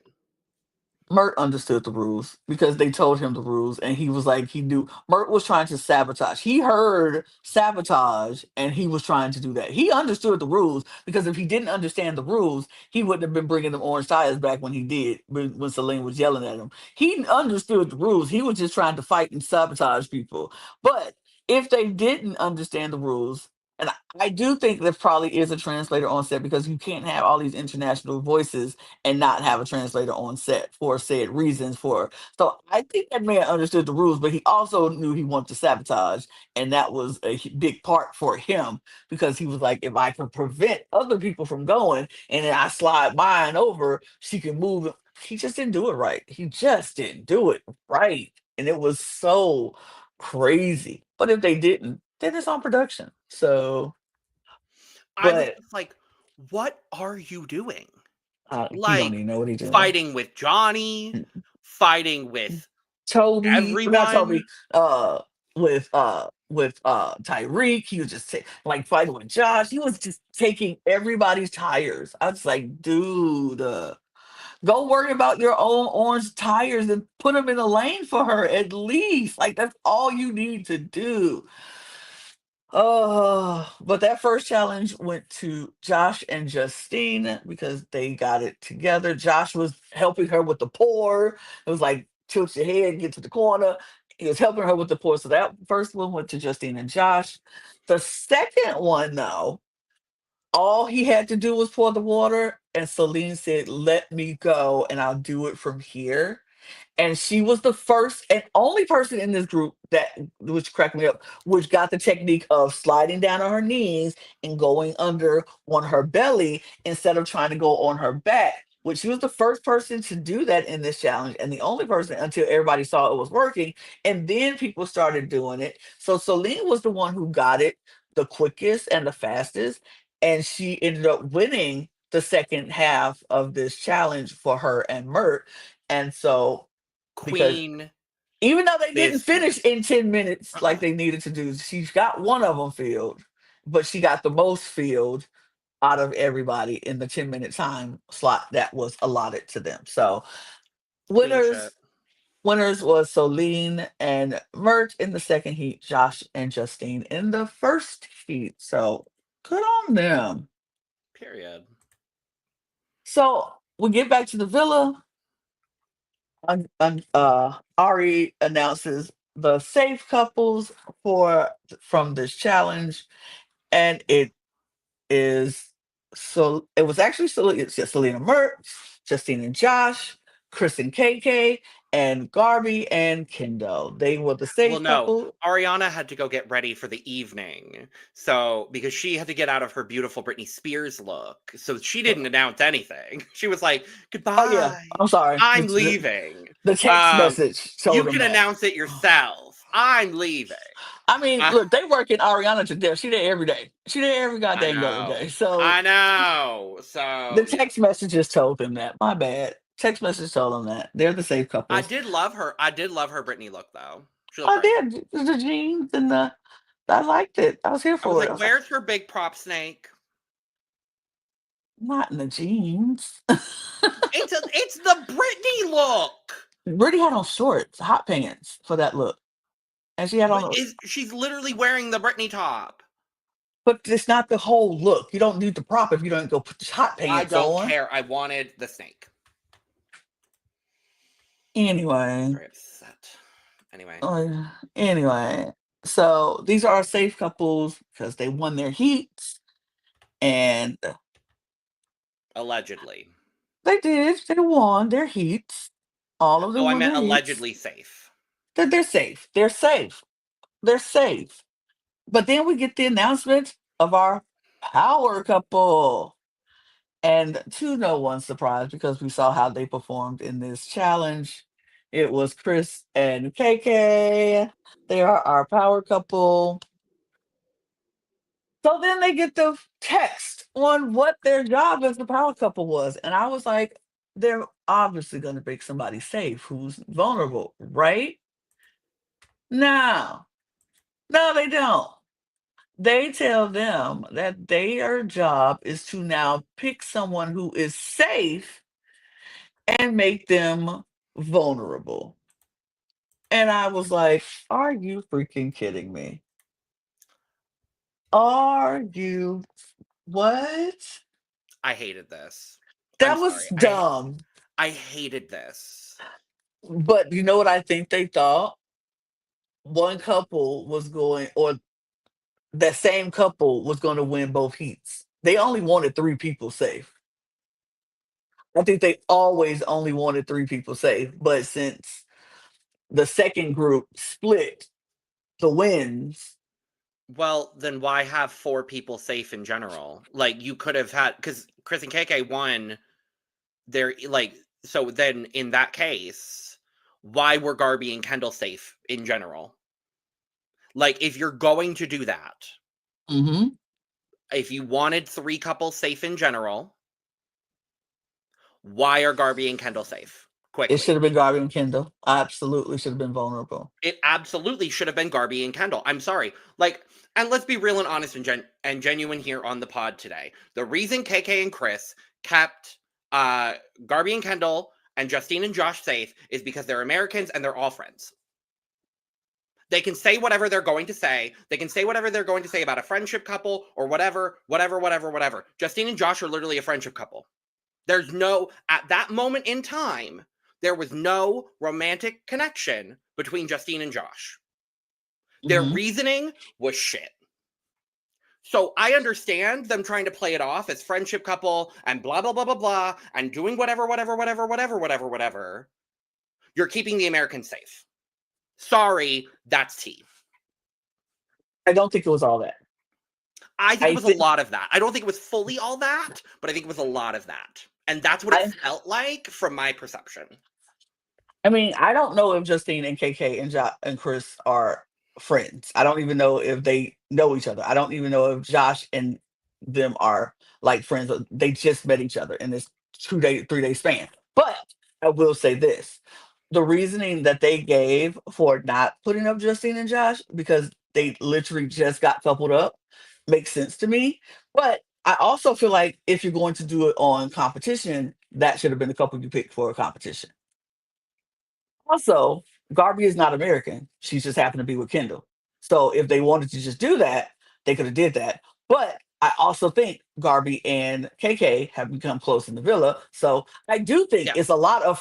Mert understood the rules because they told him the rules, and he was like, he knew Mert was trying to sabotage. He heard sabotage, and he was trying to do that. He understood the rules because if he didn't understand the rules, he wouldn't have been bringing them orange tires back when he did when Celine was yelling at him. He understood the rules. He was just trying to fight and sabotage people. But if they didn't understand the rules, and I do think there probably is a translator on set because you can't have all these international voices and not have a translator on set for said reasons for. So I think that man understood the rules, but he also knew he wanted to sabotage, and that was a big part for him because he was like, if I can prevent other people from going, and then I slide mine over, she can move. He just didn't do it right. He just didn't do it right, and it was so crazy. But if they didn't, then it's on production. So, I was but just like, what are you doing? he don't Like, even know what he's doing. fighting with Johnny, fighting with Toby, not everyone. Toby, Tyreek. He was just like fighting with Josh. He was just taking everybody's tires. I was like, dude, go worry about your own orange tires and put them in a lane for her at least. Like that's all you need to do. Oh, but that first challenge went to Josh and Justine because they got it together. Josh was helping her with the pour. It was like tilt your head, get to the corner. He was helping her with the pour. So that first one went to Justine and Josh. The second one, though, all he had to do was pour the water, and Celine said, "Let me go, and I'll do it from here." And she was the first and only person in this group that, which cracked me up, which got the technique of sliding down on her knees and going under on her belly instead of trying to go on her back. Which she was the first person to do that in this challenge, and the only person until everybody saw it was working, and then people started doing it. So Celine was the one who got it the quickest and the fastest, and she ended up winning the second half of this challenge for her and Mert. And so because Queen even though they didn't finish business. in 10 minutes like they needed to do, she got one of them filled, but she got the most filled out of everybody in the 10-minute time slot that was allotted to them. So Queen shit. winners winners was Soline and Mert in the second heat, Josh and Justine in the first heat. So good on them. Period. So we get back to the villa. Ari announces the safe couples for from this challenge, and it is so it was actually it's just Selena Mert, Justine and Josh, Chris and KK, and Garby and Kendo. They were the Well, safe no, couple. Ariana had to go get ready for the evening. So, because she had to get out of her beautiful Britney Spears look. So she didn't announce anything. She was like, Oh yeah, goodbye. I'm sorry. I'm leaving. The text Um, message you told them can that. announce it yourself. I'm leaving. I mean, Uh, look, they working Ariana to death. She there every day. She there every I goddamn other know. day. So I know. the So, yeah. text messages told them that. My bad. Text message told them that. They're the safe I couples. did love her. I did love her Britney look, though. She looked I great. did. The jeans and the I liked it. I was here I was for it. I like, was like, where's her big prop snake? not in the jeans. It's the Britney look. Brittany had on shorts, hot pants for that look. And she had on a She's literally wearing the Britney top. but it's not the whole look. You don't need the prop if you don't go put the hot I pants don't on. care. I wanted the snake. Anyway. Very upset. Anyway, Anyway. So these are our safe couples because they won their heats and allegedly. they did. They won their heats. All of them Oh, I won meant their heats. allegedly safe. They're safe. They're safe. They're safe. But then we get the announcement of our power couple. And to no one's surprise, because we saw how they performed in this challenge, it was Chris and KK. They are our power couple. So then they get the text on what their job as the power couple was. And I was like, they're obviously going to make somebody safe who's vulnerable, right? No, no, they don't. They tell them that their job is to now pick someone who is safe and make them vulnerable. And I was like, are you freaking kidding me? Are you what? I hated this. I'm That was sorry. dumb. I hated this. But you know what I think they thought? One couple was going, or that same couple was going to win both heats. They only wanted three people safe. I think they always only wanted three people safe. But since the second group split the wins, Well, then why have four people safe in general? Like you could have had because Chris and KK won. They're like so. Then in that case, why were Garby and Kendall safe in general? Like if you're going to do that, mhm, if you wanted three couples safe in general, why are Garby and Kendall safe? it should Quickly. have been Garvey and Kendall. Absolutely should have been vulnerable. It absolutely should have been Garby and Kendall. I'm sorry. Like, and let's be real and honest and genuine here on the pod today. The reason KK and Chris kept Garby and Kendall and Justine and Josh safe is because they're Americans and they're all friends. They can say whatever they're going to say. They can say whatever they're going to say about a friendship couple or whatever. Justine and Josh are literally a friendship couple. There's no, at that moment in time, there was no romantic connection between Justine and Josh. Their Mhm. reasoning was shit. So I understand them trying to play it off as friendship couple and blah, blah, blah, blah, blah, and doing whatever. You're keeping the Americans safe. Sorry, that's tea. I don't think it was all that. I think it I was a think lot of that. I don't think it was fully all that, but I think it was a lot of that. And that's what it I felt like from my perception. I mean, I don't know if Justine and KK and and Chris are friends. I don't even know if they know each other. I don't even know if Josh and them are like friends. But they just met each other in this 2 day, 3 day span. But I will say this: the reasoning that they gave for not putting up Justine and Josh because they literally just got coupled up makes sense to me. But I also feel like if you're going to do it on competition, that should have been the couple you picked for a competition. Also, Garby is not American. She's just happened to be with Kendall. So if they wanted to just do that, they could have did that. But I also think Garby and KK have become close in the villa. So I do think Yeah. it's a lot of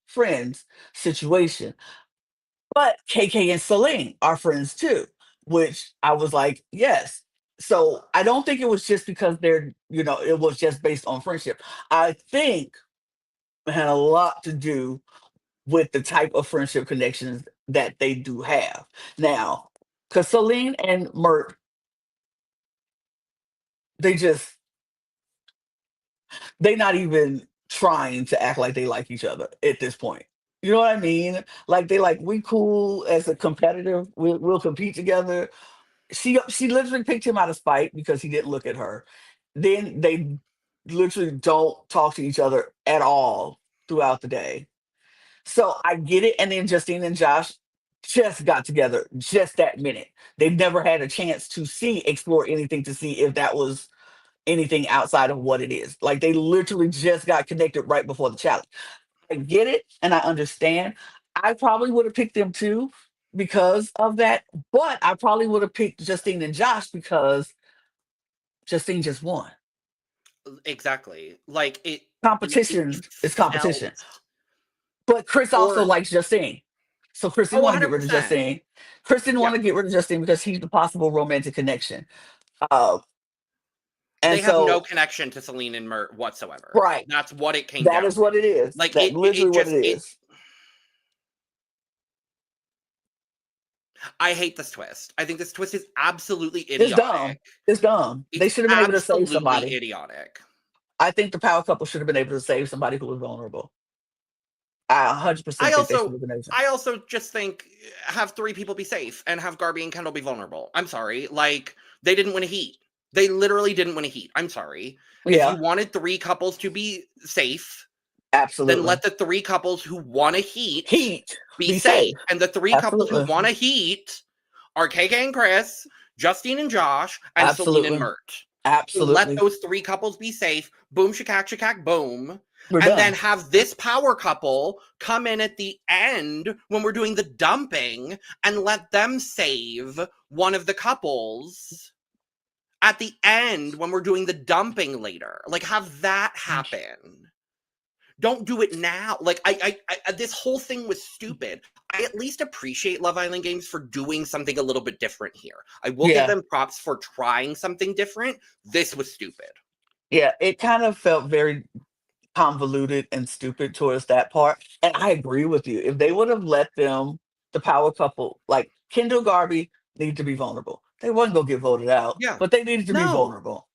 friends situation. But KK and Celine are friends too, which I was like, yes. So I don't think it was just because it was just based on friendship. I think it had a lot to do with the type of friendship connections that they do have. Now, because Celine and Mert, they just they not even trying to act like they like each other at this point. You know what I mean? Like they like we cool as a competitive. We'll compete together. She literally picked him out of spite because he didn't look at her. Then they literally don't talk to each other at all throughout the day. So I get it. And then Justine and Josh just got together just that minute. They've never had a chance to explore anything to see if that was anything outside of what it is. Like they literally just got connected right before the challenge. I get it and I understand. I probably would have picked them too because of that, but I probably would have picked Justine and Josh because Justine just won. Exactly. Like it Competition just is felt competition. But Chris also or likes Justine. So Chris didn't oh want to get rid of 100%. Justine. Chris didn't Yeah. want to get rid of Justine because he's the possible romantic connection. Uh, and They have no so, connection to Celine and Mert whatsoever. right, That's what it came that down is what to. it is. Like That literally it what it just it is. I hate this twist. I think this twist is absolutely It's dumb. idiotic. It's dumb. They It's should have been able to save absolutely somebody. idiotic. I think the power couple should have been able to save somebody who was vulnerable. I I 100% think they should also have been able to. I also just think have three people be safe and have Garby and Kendall be vulnerable. I'm sorry. Like they didn't win a heat. They literally didn't win a heat. I'm sorry. If you Yeah, wanted three couples to be safe, then absolutely. let the three couples who want a heat Heat, be be safe. safe. And the three couples who Absolutely. want a heat are KK and Chris, Justine and Josh, and Celine and Absolutely. Mert. So let Absolutely. those three couples be safe. Boom, shakak, boom. We're And then done. have this power couple come in at the end when we're doing the dumping and let them save one of the couples at the end when we're doing the dumping later. Like, have that happen. Don't do it now. Like, this whole thing was stupid. I at least appreciate Love Island Games for doing something a little bit different here. I will give Yeah. them props for trying something different. This was stupid. Yeah. It kind of felt very convoluted and stupid towards that part. And I agree with you. If they would have let them, the power couple, like Kendall Garby, need to be vulnerable. They wasn't gonna get voted out, Yeah. but they needed to be No. vulnerable.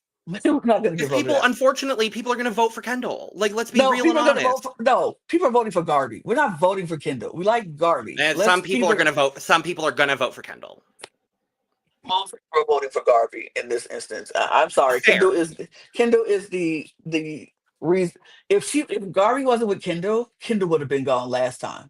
They were not gonna get Because voted people, out. unfortunately, people are going to vote for Kendall. Like, let's be No, real people and are gonna vote honest. for no. People are voting for Garby. We're not voting for Kendall. We like Garby. And Let's some keep people are it. going to vote. Some people are going to vote for Kendall. Most people are voting for Garby in this instance. I'm sorry. Fair. Kendall is the reason. If Garby wasn't with Kendall, Kendall would have been gone last time.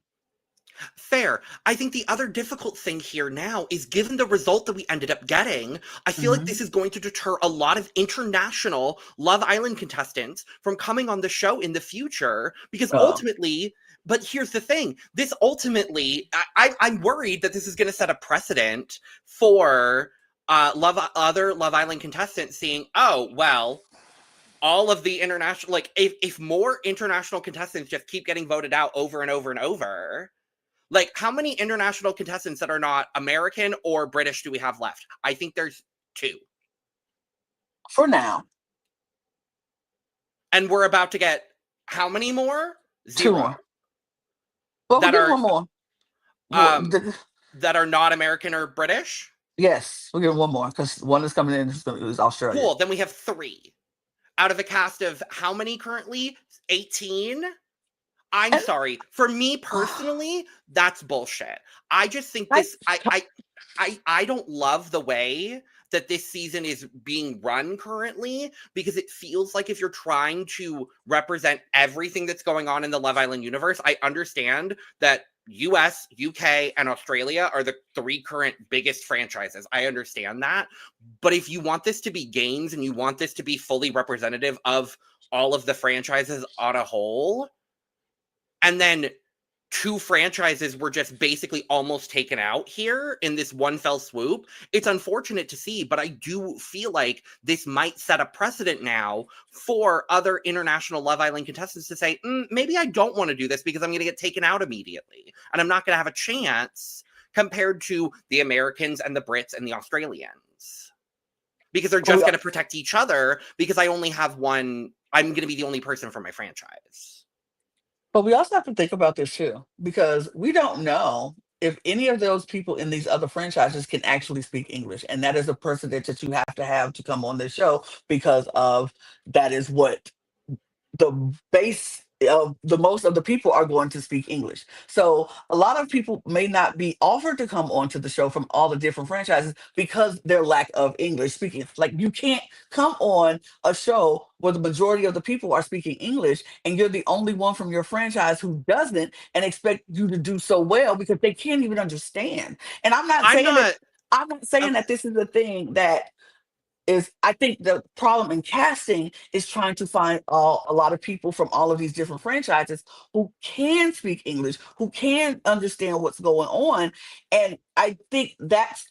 Fair. I think the other difficult thing here now is given the result that we ended up getting, I feel like Hmm. this is going to deter a lot of international Love Island contestants from coming on the show in the future because Oh, ultimately, but here's the thing, this ultimately, I'm worried that this is going to set a precedent for other Love Island contestants seeing, oh, well, all of the international, like if more international contestants just keep getting voted out over and over and over, like, how many international contestants that are not American or British do we have left? I think there's two. for now, And we're about to get how many more? two Zero. more. Well, we'll that give are one more. Well, um that are not American or British? yes, we'll give one more because one is coming in is Australia. Cool. Then we have 3 out of a cast of how many currently? 18. I'm And sorry. For me personally, that's bullshit. I just think I, this I don't love the way that this season is being run currently, because it feels like if you're trying to represent everything that's going on in the Love Island universe, I understand that US, UK, and Australia are the 3 current biggest franchises. I understand that. But if you want this to be games and you want this to be fully representative of all of the franchises on a whole, and then 2 franchises were just basically almost taken out here in this one fell swoop. It's unfortunate to see, but I do feel like this might set a precedent now for other international Love Island contestants to say, maybe I don't want to do this because I'm going to get taken out immediately. And I'm not going to have a chance compared to the Americans and the Brits and the Australians. Because they're just going to protect each other because I only have one. I'm going to be the only person from my franchise. But we also have to think about this too, because we don't know if any of those people in these other franchises can actually speak English. And that is a precedent that you have to come on this show because of that is what the base of the most of the people are going to speak English. So a lot of people may not be offered to come onto the show from all the different franchises because their lack of English speaking. Like you can't come on a show where the majority of the people are speaking English and you're the only one from your franchise who doesn't and expect you to do so well because they can't even understand. And I'm not. I'm not saying Okay. that this is the thing that is I think the problem in casting is trying to find a lot of people from all of these different franchises who can speak English, who can understand what's going on. And I think that's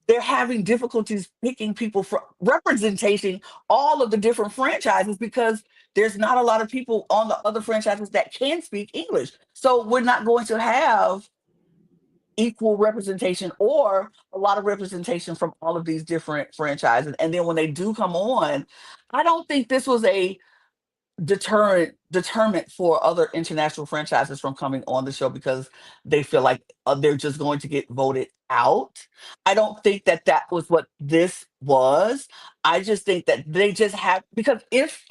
they're having difficulties picking people for representation all of the different franchises because there's not a lot of people on the other franchises that can speak English. So we're not going to have equal representation or a lot of representation from all of these different franchises. And then when they do come on, I don't think this was a deterrent for other international franchises from coming on the show because they feel like they're just going to get voted out. I don't think that that was what this was. I just think that they just have because if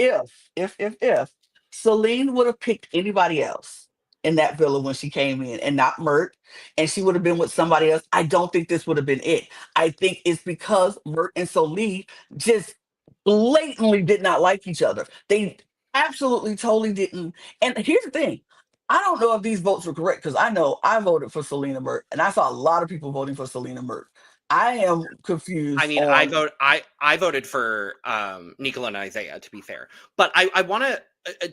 Celine would have picked anybody else in that villa when she came in and not Mert, and she would have been with somebody else, I don't think this would have been it. I think it's because Mert and Celine just blatantly did not like each other. They absolutely totally didn't. And here's the thing. I don't know if these votes were correct because I know I voted for Selena Mert and I saw a lot of people voting for Selena Mert. I am I confused mean, on I voted for Nicola and Isaiah, to be fair. But I want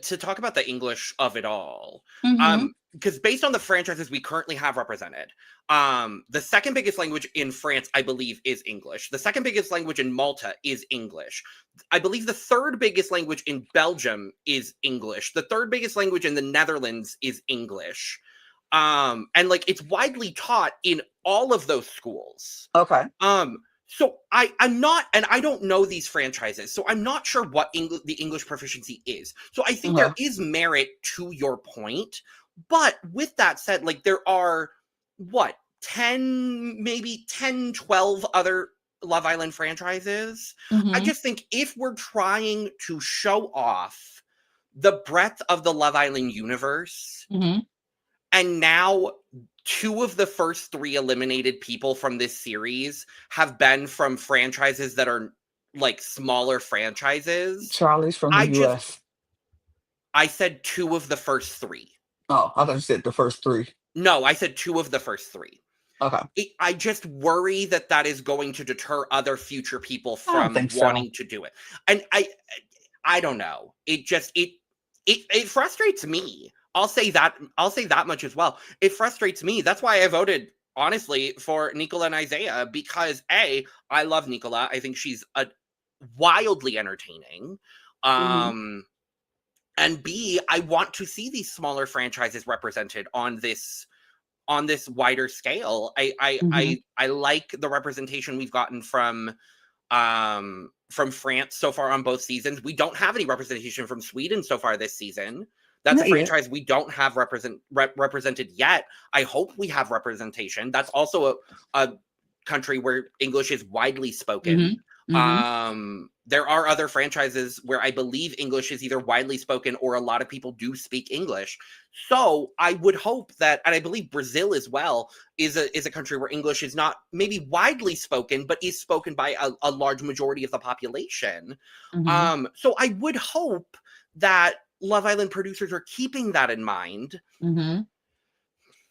to talk about the English of it all. Mhm, Because based on the franchises we currently have represented, the second biggest language in France, I believe, is English. The second biggest language in Malta is English. I believe the third biggest language in Belgium is English. The third biggest language in the Netherlands is English. And like it's widely taught in all of those schools. okay. So I'm not, and I don't know these franchises, so I'm not sure what the English proficiency is. So I think there Mhm, is merit to your point, but with that said, like there are what 10, maybe 10, 12 other Love Island franchises. I mhm, just think if we're trying to show off the breadth of the Love Island universe, mhm. and now 2 of the first 3 eliminated people from this series have been from franchises that are like smaller franchises. Charlie's from the I just US. I said 2 of the first 3. Oh, I thought you said the first three. No, I said 2 of the first 3. Okay. I just worry that that is going to deter other future people I don't from think so. wanting to do it. And I don't know. It just it frustrates me. I'll say that much as well. It frustrates me. That's why I voted honestly for Nicola and Isaiah because A, I love Nicola. I think she's a wildly entertaining. Mhm, Um and B, I want to see these smaller franchises represented on this wider scale. mhm. I like the representation we've gotten from France so far on both seasons. We don't have any representation from Sweden so far this season. That's a Not yet. franchise we don't have represented yet. I hope we have representation. That's also a country where English is widely spoken. Mhm. Mhm. There are other franchises where I believe English is either widely spoken or a lot of people do speak English. So I would hope that, and I believe Brazil as well is a country where English is not maybe widely spoken, but is spoken by a large majority of the population. Mhm. So I would hope that Love Island producers are keeping that in mind. Mhm.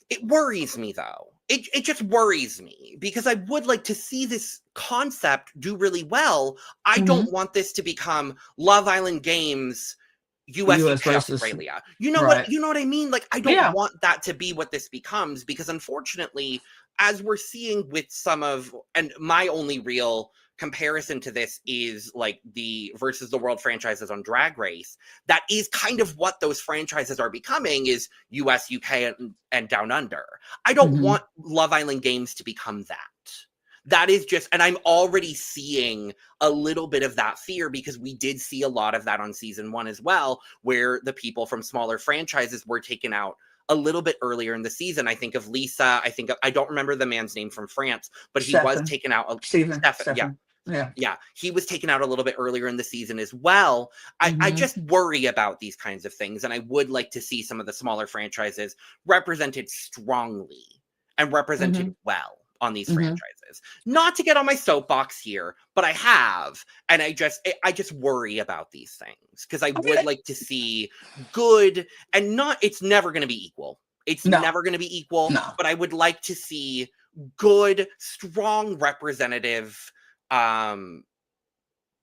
It worries me though. It just worries me because I would like to see this concept do really well. I Mhm. don't want this to become Love Island Games US US UK versus Australia. right. You know what I mean? Like I don't Yeah. want that to be what this becomes because unfortunately as we're seeing with some of and my only real comparison to this is like the versus the world franchises on Drag Race. That is kind of what those franchises are becoming is US, UK, and Down Under. I don't Mhm. want Love Island Games to become that. That is just, and I'm already seeing a little bit of that fear because we did see a lot of that on season 1 as well, where the people from smaller franchises were taken out a little bit earlier in the season. I think of Lisa. I don't remember the man's name from France, but he was Stefan. taken out. Stephen. Stefan, yeah, Stefan. Yeah. yeah, he was taken out a little bit earlier in the season as well. I Mhm. just worry about these kinds of things, and I would like to see some of the smaller franchises represented strongly and represented Mhm. well on these Mhm. franchises. Not to get on my soapbox here, but I have, and I just worry about these things because I I would mean, like to see good and not. It's never going to be equal. It's no. never going to be equal, No. but I would like to see good, strong representative um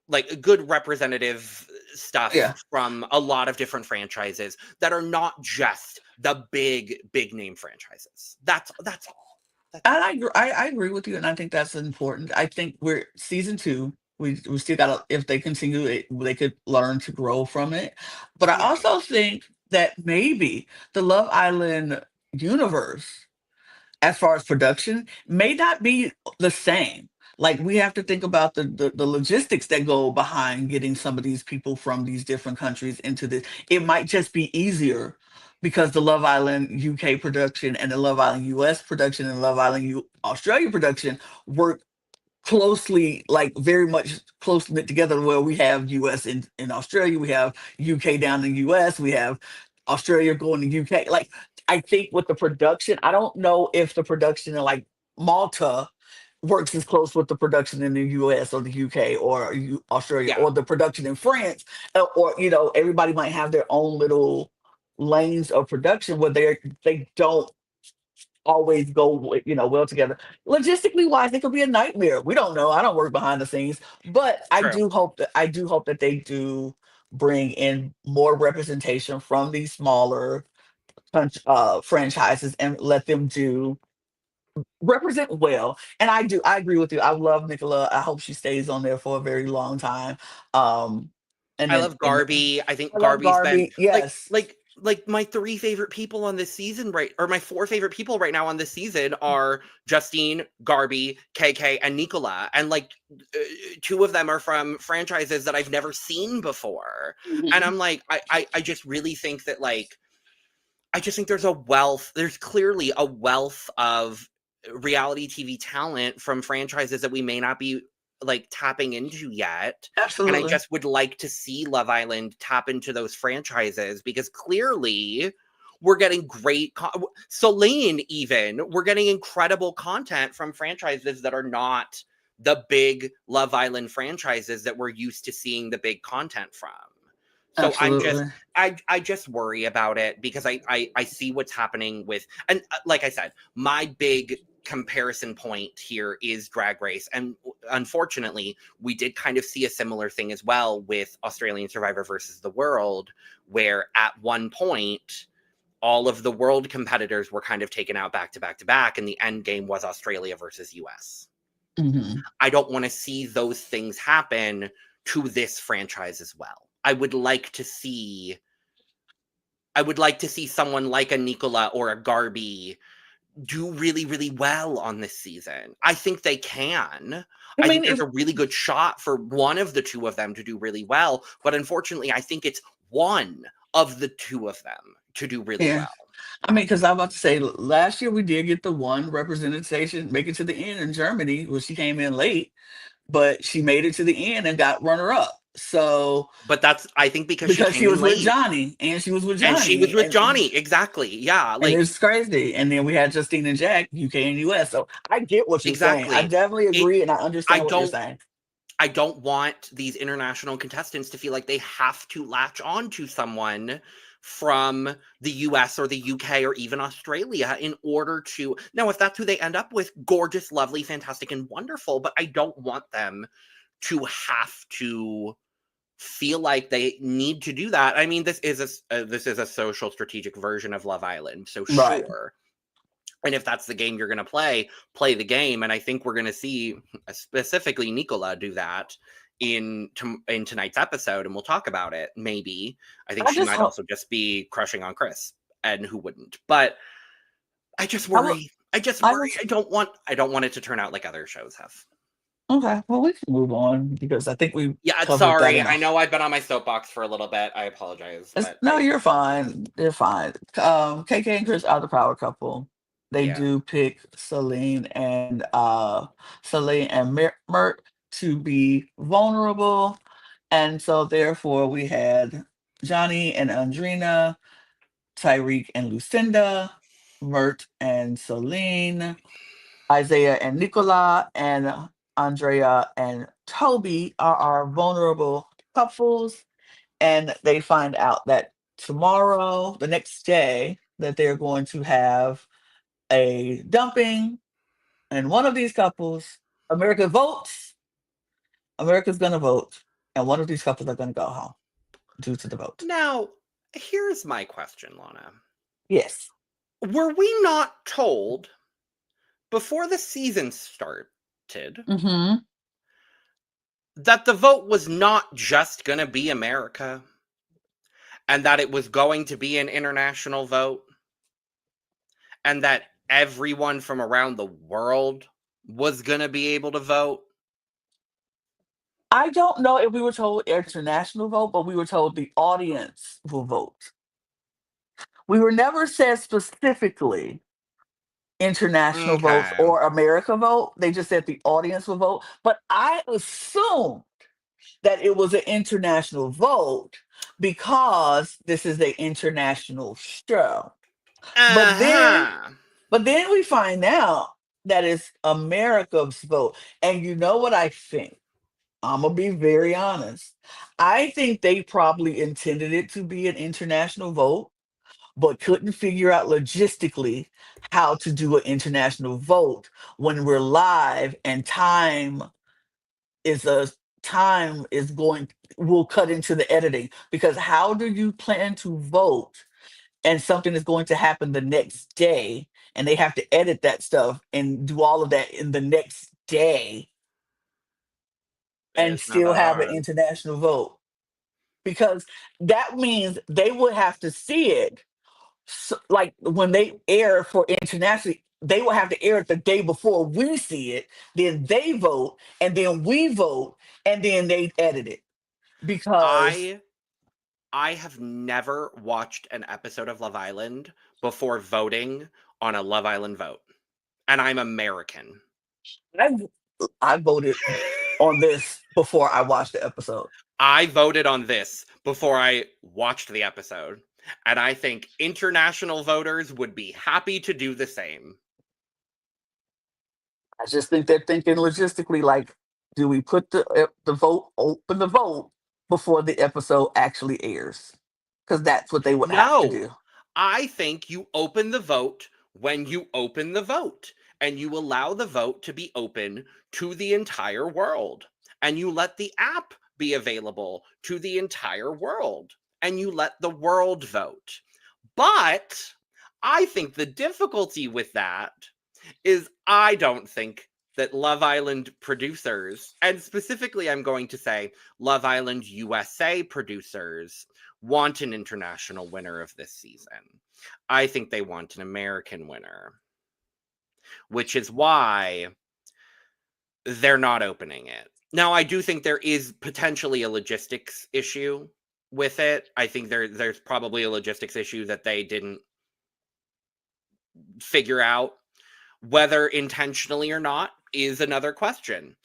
like good representative stuff Yeah. from a lot of different franchises that are not just the big name franchises. That's all. That's And all. I agree with you, and I think that's important. I think we're season 2. We still gotta if they continue it, they could learn to grow from it. But I Yeah. also think that maybe the Love Island universe, as far as production, may not be the same. Like we have to think about the logistics that go behind getting some of these people from these different countries into this. It might just be easier because the Love Island UK production and the Love Island US production and Love Island Australia production work closely, like very much close knit together, where we have US in Australia, we have UK down in US, we have Australia going to UK. Like I think with the production, I don't know if the production in like Malta works as close with the production in the US or the UK or Australia Yeah. or the production in France, or everybody might have their own little lanes of production where they don't always go well together. Logistically wise, it could be a nightmare. We don't know. I don't work behind the scenes, but True. I do hope that they do bring in more representation from these smaller franchises and let them do represent well. And I agree with you. I love Nicola. I hope she stays on there for a very long time. Um, and I then love and Garby. I think I love Garby's been Garby. Yes. like my 3 favorite people on this season, right? Or my 4 favorite people right now on this season are Justine, Garby, KK, and Nicola. And like 2 of them are from franchises that I've never seen before. And Mhm. I'm like, I just really think that like I just think there's clearly a wealth of reality TV talent from franchises that we may not be like tapping into yet. And I Absolutely. just would like to see Love Island tap into those franchises because clearly we're getting Celine, even we're getting incredible content from franchises that are not the big Love Island franchises that we're used to seeing the big content from. So Absolutely. I just worry about it because I see what's happening with and like I said, my big comparison point here is Drag Race, and unfortunately, we did kind of see a similar thing as well with Australian Survivor versus the World, where at one point all of the world competitors were kind of taken out back to back to back, and the end game was Australia versus US. Mhm. I don't want to see those things happen to this franchise as well. I would like to see someone like a Nicola or a Garby do really, really well on this season. I think they can. I I mean, think there's a really good shot for one of the 2 of them to do really well, but unfortunately, I think it's one of the two of them to do really Yeah. well. I mean, because I'm about to say, last year we did get the one representation make it to the end in Germany, where she came in late, but she made it to the end and got runner up. So But that's, I think, because she because she came in was with late. Johnny, and she was with And she was Johnny, with Johnny. Exactly. Yeah. and Like, it's crazy. And then we had Justine and Jack, UK and US. So I get what you're saying. I exactly. definitely It, agree, and I I understand what you're don't, saying. I don't want these international contestants to feel like they have to latch on to someone from the US or the UK or even Australia in order to. Now, if that's who they end up with, gorgeous, lovely, fantastic, and wonderful. But I don't want them to have to feel like they need to do that. I mean, this is a social strategic version of Love Island, so Right. sure. And if that's the game you're going to play the game. And I think we're going to see specifically Nicola do that in tonight's episode, and we'll talk about it. Maybe I think I she just might hope. also just be crushing on Chris, and who wouldn't? But I just I will. worry. I just I worry. was I don't want it to turn out like other shows have. okay. Well, we can move on because I think we Yeah, covered that sorry. I enough. know I've been on my soapbox for a little bit. I apologize, but No, I you're fine. You're fine. KK and Chris are the power couple. They yeah. do pick Celine and Mert to be vulnerable, and so therefore we had Johnny and Andrina, Tyreek and Lucinda, Mert and Celine, Isaiah and Nicola, and Andrea and Toby are our vulnerable couples. And they find out that tomorrow, the next day, that they're going to have a dumping, and one of these couples, America votes. America's going to vote, and one of these couples are going to go home due to the vote. Now, here's my question, Lana. Yes. Were we not told before the season started Hmm. that the vote was not just going to be America and that it was going to be an international vote and that everyone from around the world was going to be able to vote? I don't know if we were told international vote, but we were told the audience will vote. We were never said specifically international votes Okay. or America vote. They just said the audience will vote. But I assumed that it was an international vote because this is an international show. But then Uh-huh. but then we find out that it's America's vote. And you know what I think? I'm gonna be very honest. I think they probably intended it to be an international vote, but couldn't figure out logistically how to do an international vote when we're live and is a time is going will cut into the editing, because how do you plan to vote and something is going to happen the next day and they have to edit that stuff and do all of that in the next day and It's not still that have an hard. international vote? Because that means they would have to see it, so, like when they air for internationally, they will have to air it the day before we see it. Then they vote, and then we vote, and then they edit it. Because I I have never watched an episode of Love Island before voting on a Love Island vote. And I'm American. I I voted on this before I watched the episode. I voted on this before I watched the episode. And I think international voters would be happy to do the same. I just think they're thinking logistically, like, do we put the vote, open the vote before the episode actually airs? Because that's what they would have to No, do. I think you open the vote when you open the vote and you allow the vote to be open to the entire world and you let the app be available to the entire world and you let the world vote. But I think the difficulty with that is I don't think that Love Island producers, and specifically I'm going to say Love Island USA producers, want an international winner of this season. I think they want an American winner, which is why they're not opening it. Now, I do think there is potentially a logistics issue with it. I think there's probably a logistics issue that they didn't figure out. Whether intentionally or not is another question.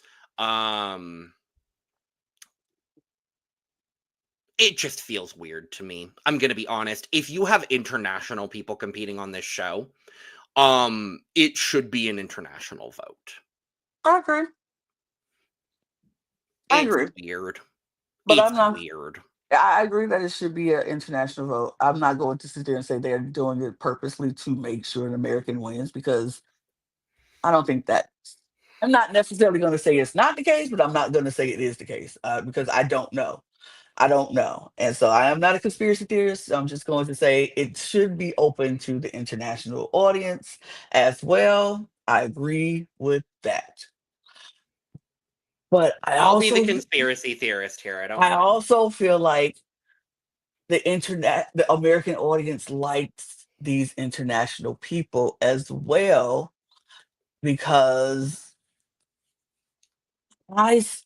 It just feels weird to me. I'm going to be honest. If you have international people competing on this show, it should be an international vote. I agree. I It's agree. weird. But It's I'm not. weird. I agree that it should be an international vote. I'm not going to sit there and say they're doing it purposely to make sure an American wins because I don't think that. I'm not necessarily going to say it's not the case, but I'm not going to say it is the case because I don't know. I don't know. And so I am not a conspiracy theorist. I'm just going to say it should be open to the international audience as well. I agree with that. But I'll be the conspiracy theorist here. I don't I mind. also feel like the American audience likes these international people as well because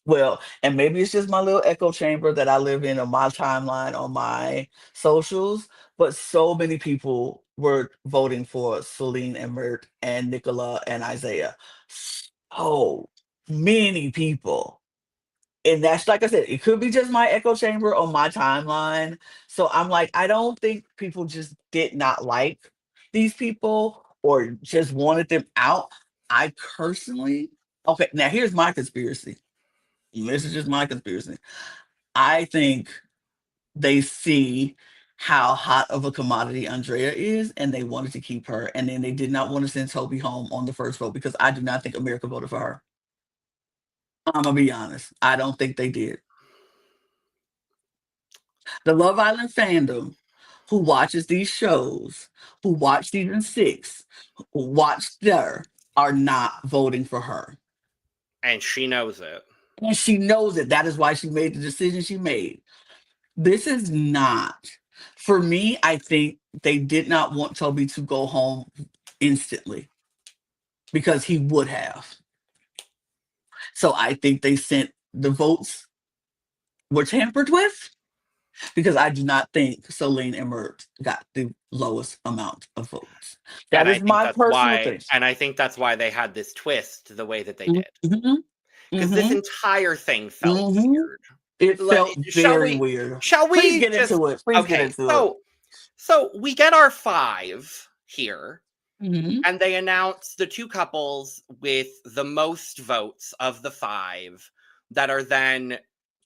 well, and maybe it's just my little echo chamber that I live in on my timeline on my socials, but so many people were voting for Celine and Mert and Nicola and Isaiah. So many people. And that's like I said, it could be just my echo chamber on my timeline. So I'm like, I don't think people just did not like these people or just wanted them out. I personally, okay, now here's my conspiracy. This is just my conspiracy. I think they see how hot of a commodity Andrea is, and they wanted to keep her, and then they did not want to send Toby home on the first vote because I do not think America voted for her. I'm gonna be honest. I don't think they did. The Love Island fandom who watches these shows, who watch season 6, who watched her, are not voting for her. And she knows it. And she knows it. That is why she made the decision she made. This is not, for me, I think they did not want Toby to go home instantly because he would have. So I think they sent the votes were tampered with because I do not think Celine and Mert got the lowest amount of votes. And That I is think my that's personal why thing. and I think that's why they had this twist the way that they did. Mm-hmm, Because this mm-hmm, entire thing felt mm-hmm. weird. It Like, felt very weird. shall Please we get just into it. Please get okay, into it. so we get our 5 here, Mm-hmm. and they announce the 2 couples with the most votes of the 5 that are then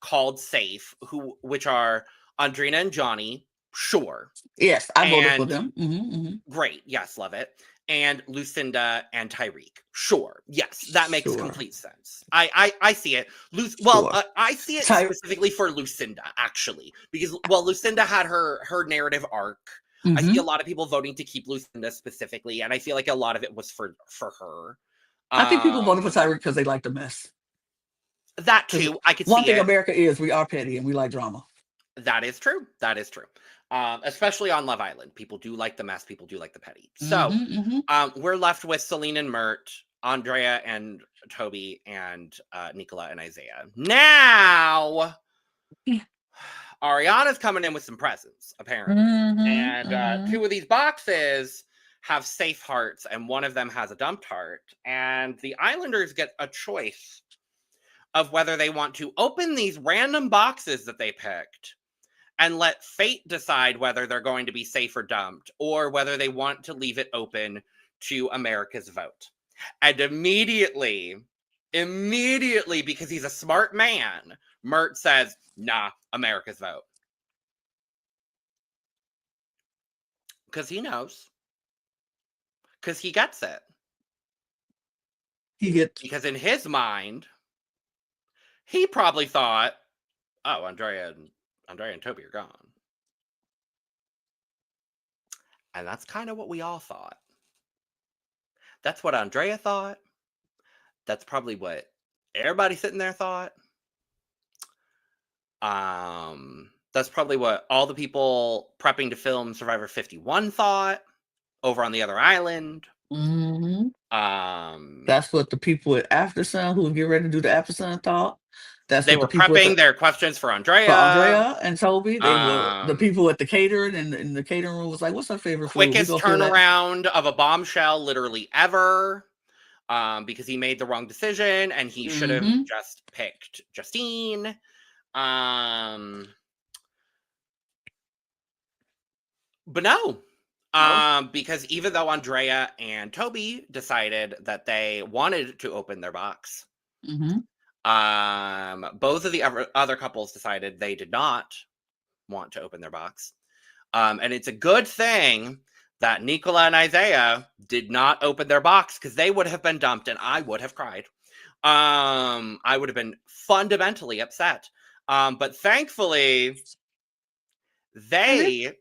called safe, which are Andrina and Johnny, sure. Yes, I voted for And them. Mm-hmm, great, yes, love it. And Lucinda and Tyreek, sure, yes, that makes sure, complete sense. I see it. Well, sure. I see it Ty- specifically for Lucinda actually, because Lucinda had her narrative arc. I see a mm-hmm. lot of people voting to keep Lucinda specifically, and I feel like a lot of it was for her. I think people voted for Um, Tyreek because they like the mess. that Because too, I could one see thing it. America is, we are petty and we like drama. That is true. That is true. Especially on Love Island, people do like the mess. People do like the petty. So, Mm-hmm, mm-hmm. we're left with Celine and Mert, Andrea and Toby, and Nicola and Isaiah. Now, Ariana's coming in with some presents, apparently. Mm-hmm, And mm-hmm. 2 of these boxes have safe hearts, and one of them has a dumped heart. And the Islanders get a choice of whether they want to open these random boxes that they picked and let fate decide whether they're going to be safe or dumped, or whether they want to leave it open to America's vote. And immediately, because he's a smart man, Mert says, nah, America's vote. Because he knows. Because he gets it. He gets. Because in his mind, he probably thought, oh, Andrea and Toby are gone. And that's kind of what we all thought. That's what Andrea thought. That's probably what everybody sitting there thought. That's probably what all the people prepping to film Survivor 51 thought over on the other island. Mm-hmm. That's what the people at After Sun who get ready to do the After Sun thought. That's They what the were people at prepping the their questions for for Andrea. Andrea and Toby, they were the Um, people at the catering, and the catering room was like, "What's our favorite food? We quickest gonna feel that." turnaround of a bombshell literally ever. Because he made the wrong decision and he should have Hmm. just picked Justine. Um, but no, No. because even though Andrea and Toby decided that they wanted to open their box, Hmm. both of the other couples decided they did not want to open their box. And it's a good thing that Nicola and Isaiah did not open their box because they would have been dumped and I would have cried. I would have been fundamentally upset. But thankfully, And it, they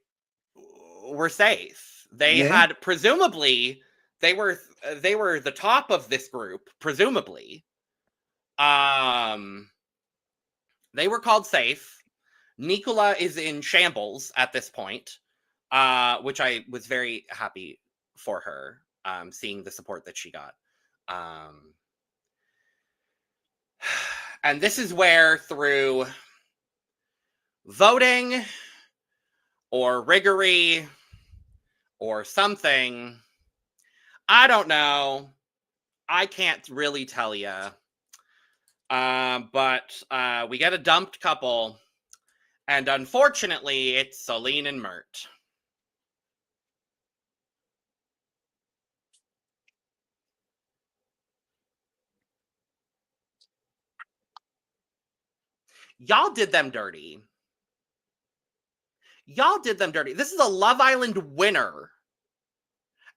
were safe. They yeah. had presumably they were the top of this group. Presumably, um, they were called safe. Nicola is in shambles at this point, which I was very happy for her, seeing the support that she got. Um, and this is where, through voting or riggery or something, I don't know. I can't really tell you. But we get a dumped couple, and unfortunately, it's Celine and Mert. Y'all did them dirty. Y'all did them dirty. This is a Love Island winner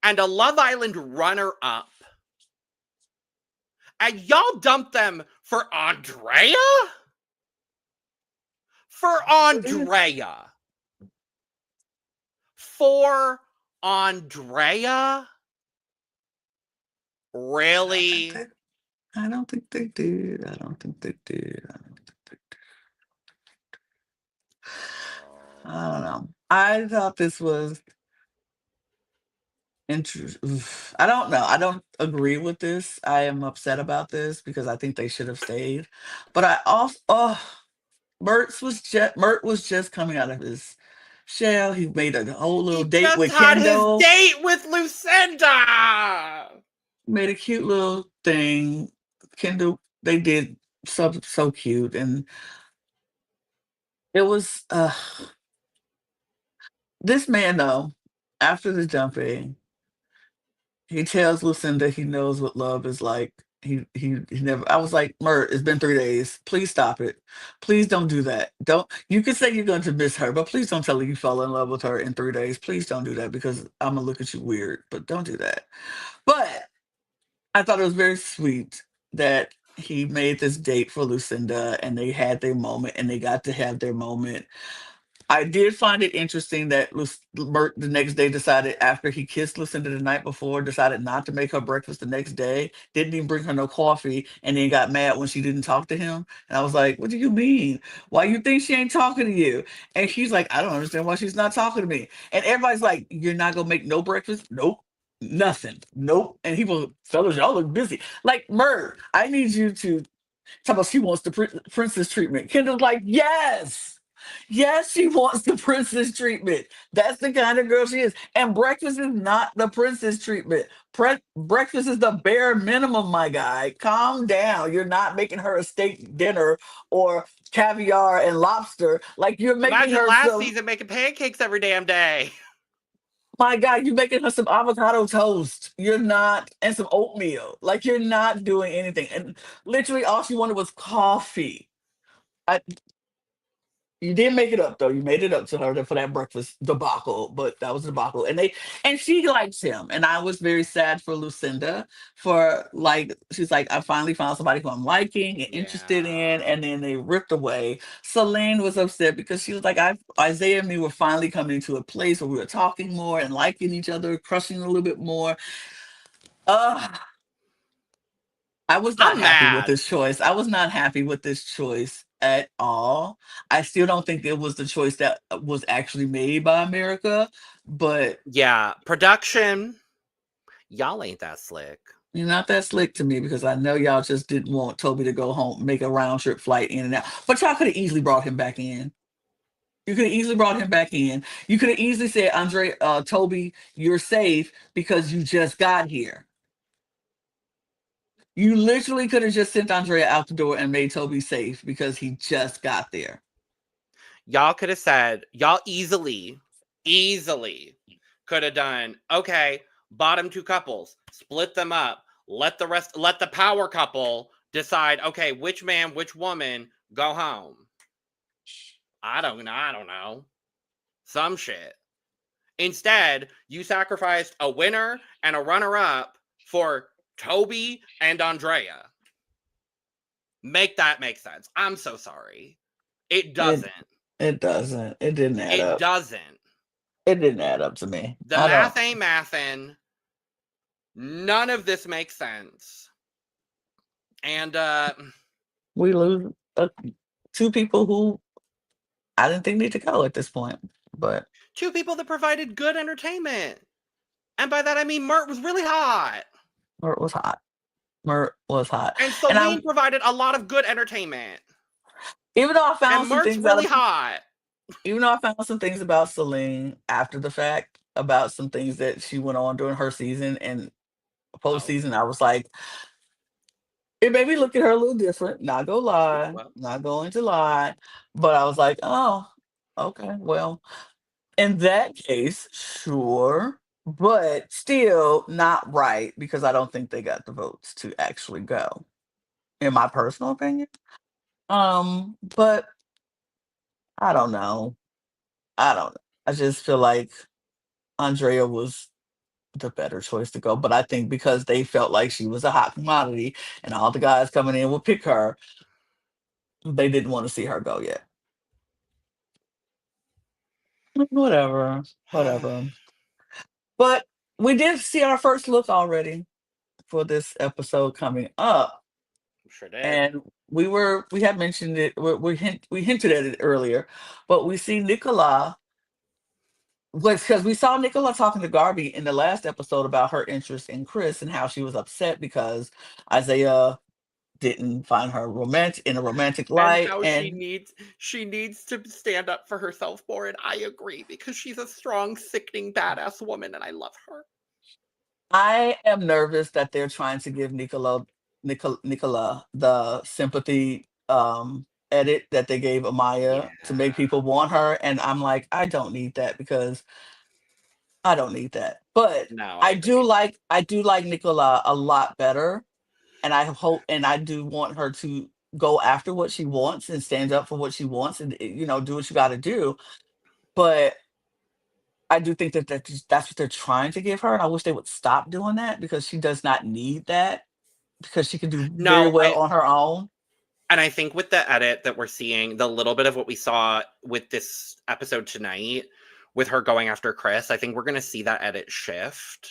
and a Love Island runner up. And y'all dumped them for Andrea? For Andrea. For Andrea? I don't think Really? they. I don't think they did. I don't think they did. I don't think they did. I don't know. I thought this was interesting. I don't know. I don't agree with this. I am upset about this because I think they should have stayed. But I also, oh, Mert was just coming out of his shell. He made a whole little He date just with had his Kendall. date with Lucinda. Made a cute little thing. Kendall, they did so cute, and it was this man though. After the jumping, he tells Lucinda he knows what love is like. He never. I was like, Mert, it's been 3 days. Please stop it. Please don't do that. Don't. You can say you're going to miss her, but please don't tell her you fell in love with her in 3 days. Please don't do that because I'm gonna look at you weird. But don't do that. But I thought it was very sweet that he made this date for Lucinda and they had their moment and they got to have their moment. I did find it interesting that Bert the next day decided, after he kissed Lucinda the night before, decided not to make her breakfast the next day, didn't even bring her no coffee, and then got mad when she didn't talk to him. And I was like, what do you mean? Why you think she ain't talking to you? And she's like, I don't understand why she's not talking to me. And everybody's like, you're not gonna make no breakfast? Nope. Nothing. Nope. And he was, fellas, y'all look busy. Like, Mert, I need you to tell us she wants the princess treatment. Kendall's like, yes. Yes, she wants the princess treatment. That's the kind of girl she is. And breakfast is not the princess treatment. Breakfast is the bare minimum, my guy. Calm down. You're not making her a steak dinner or caviar and lobster. Like you're making Imagine her last some, season making pancakes every damn day. my God, you're making her some avocado toast. You're not, and some oatmeal. Like you're not doing anything. And literally all she wanted was coffee. I, You did make it up though. You made it up to her for that breakfast debacle, but that was a debacle. And she likes him. And I was very sad for Lucinda for like she's like, I finally found somebody who I'm liking and interested in. Yeah. And then they ripped away. Celine was upset because she was like, Isaiah and me were finally coming to a place where we were talking more and liking each other, crushing a little bit more. Uh I was not I'm happy with mad. this choice. I was not happy with this choice at all. I still don't think it was the choice that was actually made by America, but Yeah. Production, y'all ain't that slick. You're not that slick to me because I know y'all just didn't want Toby to go home, make a round trip flight in and out. But y'all could have easily brought him back in. You could have easily brought him back in. You could have easily said, Toby, you're safe because you just got here. You literally could have just sent Andrea out the door and made Toby safe because he just got there. Y'all could have said, y'all easily could have done, okay, bottom two couples, split them up, let the power couple decide, okay, which man, which woman, go home. I don't know. Some shit. Instead, you sacrificed a winner and a runner-up for Toby and Andrea. Make that make sense. I'm so sorry. It It doesn't. it doesn't. It didn't add It up. doesn't. It didn't add up to me. The I don't. math ain't mathin'. None of this makes sense. And We lose two people who I didn't think need to go at this point. But two people that provided good entertainment. And by that I mean Mert was really hot. Mert was hot. Mert was hot. And And I Celine provided a lot of good entertainment. even though I And found some Mert's things out really of hot. even though I found some things about Celine after the fact, about some things that she went on during her season and Oh, postseason, I was like, it made me look at her a little different. Not gonna lie, well. not going to lie, but I was like, oh, okay, well, in that case, sure, but still not right because I don't think they got the votes to actually go, in my personal opinion. But I don't know. I don't know. I just feel like Andrea was the better choice to go. But I think because they felt like she was a hot commodity and all the guys coming in would pick her, they didn't want to see her go yet. Whatever, whatever. But we did see our first look already for this episode coming up, Sure did. and we had mentioned it. We hinted at it earlier, but we see Nicola was because we saw Nicola talking to Garby in the last episode about her interest in Chris and how she was upset because Isaiah didn't find her romantic in a romantic And light. how And she needs to stand up for herself more, and I agree because she's a strong, sickening, badass woman, and I love her. I am nervous that they're trying to give Nicola the sympathy edit that they gave Amaya to make Yeah. people want her. And I'm like, I don't need that because I don't need that. But No, I agree. I do like Nicola a lot better. And I hope and I do want her to go after what she wants and stand up for what she wants and do what you gotta do. But I do think that that's what they're trying to give her. And I wish they would stop doing that because she does not need that because she can do very No, well on her own. I think with the edit that we're seeing, the little bit of what we saw with this episode tonight, with her going after Chris, I think we're gonna see that edit shift.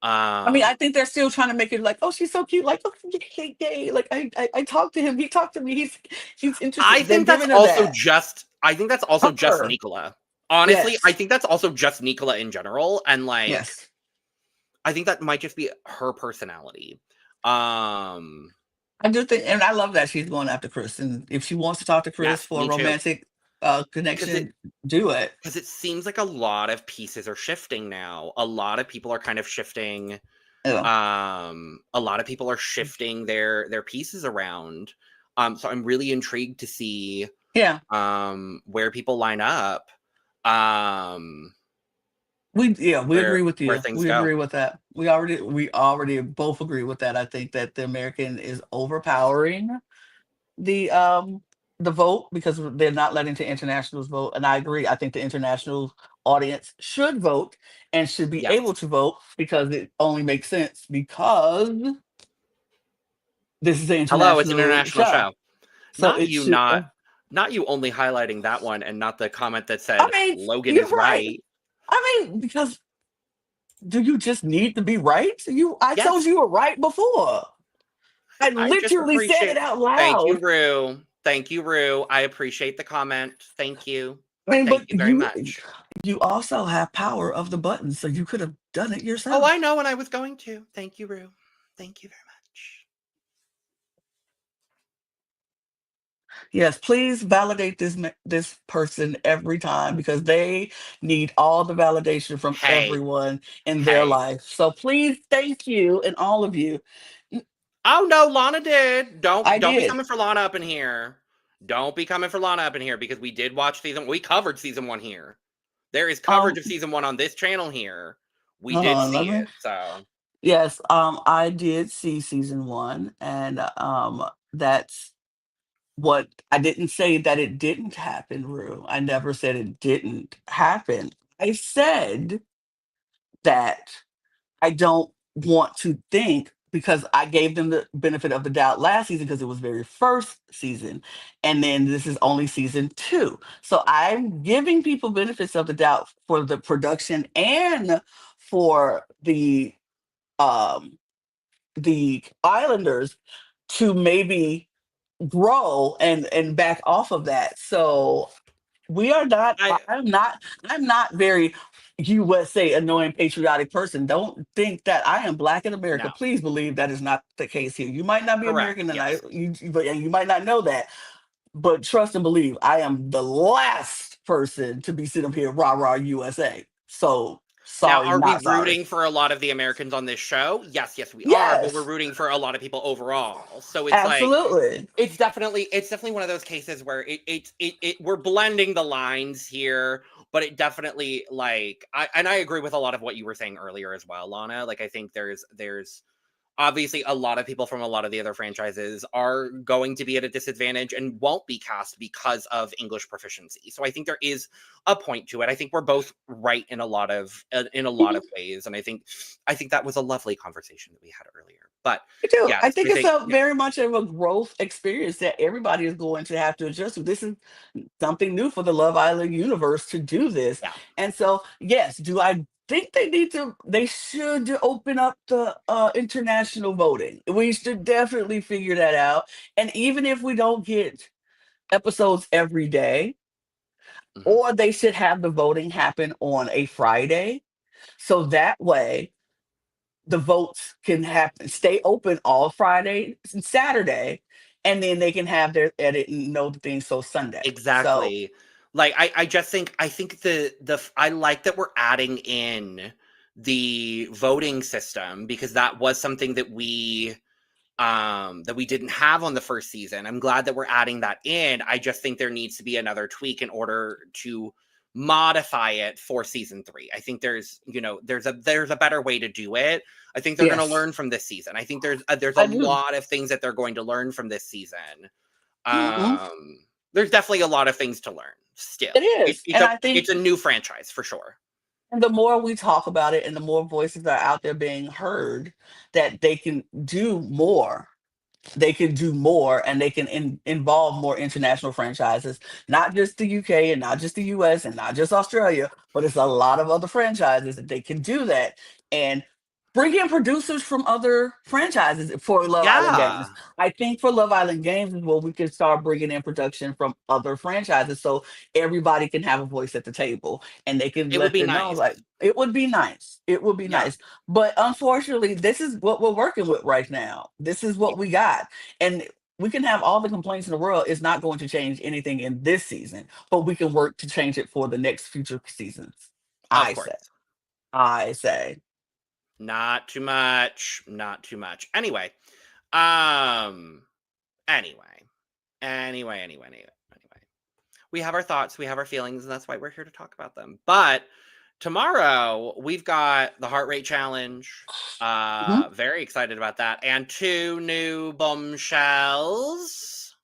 I mean, Um, I think they're still trying to make it like, oh, she's so cute. Like, oh, yay. Like, I talked to him. He talked to me. He's I interested. They're think that's giving her also that. just I think that's also just Her. Nicola. Honestly, I Yes. think that's also just Nicola in general, and like Yes. I think that might just be her personality. Um, I do think, and I love that she's going after Chris. And if she wants to talk to Chris yes, for a me too. romantic Because it connection, do it. because it seems like a lot of pieces are shifting now. A lot of people are kind of shifting. Yeah. A lot of people are shifting their pieces around. So I'm really intrigued to see Yeah. where people line up. Um, We agree with where you. things We go. agree with that. We already both agree with that. I think that the American is overpowering the um the vote because they're not letting the internationals vote. And I agree. I think the international audience should vote and should be Yes. able to vote because it only makes sense because this is an Hello, it's an international international show. show. So Not it you should not not you only highlighting that one and not the comment that I said mean, Logan you're is right. right. Because do you just need to be right? I told Yes. you were right before. I I just literally said it appreciate out Thank you, loud. Rue. Thank you, Rue. I appreciate the comment. Thank you. I mean, Thank but you very much. you also have power of the button, so you could have done it Oh, yourself. I know, and I was going to. Thank you, Rue. Thank you very much. Yes, please validate this person every time because they need all the validation from Hey, everyone in their hey. life. So please, thank you and all of you. N- Oh no, Lana did. I Don't be did. coming for Lana up in here. Don't be coming for Lana up in here because we did watch season. We covered season 1 here. There is coverage Um, of season 1 on this channel here. We hold did on, let see me. it. So Yes, I did see season one, and that's what I didn't say that it didn't happen, Rue. I never said it didn't happen. I said that I don't want to think because I gave them the benefit of the doubt last season because it was very first season, and then this is only season two. So I'm giving people benefits of the doubt for the production and for um the Islanders to maybe grow and back off of that. So we are not I I'm not very USA annoying patriotic person. Don't think that I am black in America. no. Please believe that is not the case here. You might not be Correct. American and Yes. you might not know that, but trust and believe I am the last person to be sitting up here rah rah USA. So Now, sorry, are we not sorry. rooting for a lot of the Americans on this show? Yes, yes, we are, but we're Yes, rooting for a lot of people overall. So it's like absolutely. it's definitely one of those cases where we're blending the lines here, but it definitely like I agree with a lot of what you were saying earlier as well, Lana. Like I think there's obviously a lot of people from a lot of the other franchises are going to be at a disadvantage and won't be cast because of English proficiency. So I think there is a point to it. I think we're both right in a lot of ways, and I think that was a lovely conversation that we had earlier. But I do. yes, I think I it's think a yeah, very much of a growth experience that everybody is going to have to adjust to. This is something new for the Love Island universe to do this. yeah, And so, yes, do I think they should open up the international voting. We should definitely figure that out. And even if we don't get episodes every day, mhm. or they should have the voting happen on a Friday. So that way the votes can happen stay open all Friday and Saturday, and then they can have their edit and know the thing so Sunday. So Exactly. Like I think I like that we're adding in the voting system because that was something that we didn't have on the first season. I'm glad that we're adding that in. I just think there needs to be another tweak in order to modify it for season 3. I think there's a better way to do it. I think they're going to yes, learn from this season. I think there's a I do. lot of things that they're going to learn from this season. Mhm. There's definitely a lot of things to learn It still. It, is, it's and a I think it's a new franchise for sure. the more we talk about it and the more voices are out there being heard, that they can do more. They can do more and they can involve more international franchises, not just the UK and not just the US and not just Australia, but it's a lot of other franchises that they can do that and bring in producers from other franchises for Love Island games. Yeah, I think for Love Island games is where we can start bringing in production from other franchises so everybody can have a voice at the table and they can it would let be them know nice. like it would be nice. It would be Yeah, nice. But unfortunately, this is what we're working with right now. This is yeah, what we got. And we can have all the complaints in the world. It's not going to change anything in this season, but we can work to change it for the next future seasons. of I say. course. I say. Not too much. Not too much. Um. Anyway. Anyway. We have our thoughts. We have our feelings, and that's why we're here to talk about them. But tomorrow we've got the heart rate challenge. Mhm. Very excited about that, and 2 new bombshells.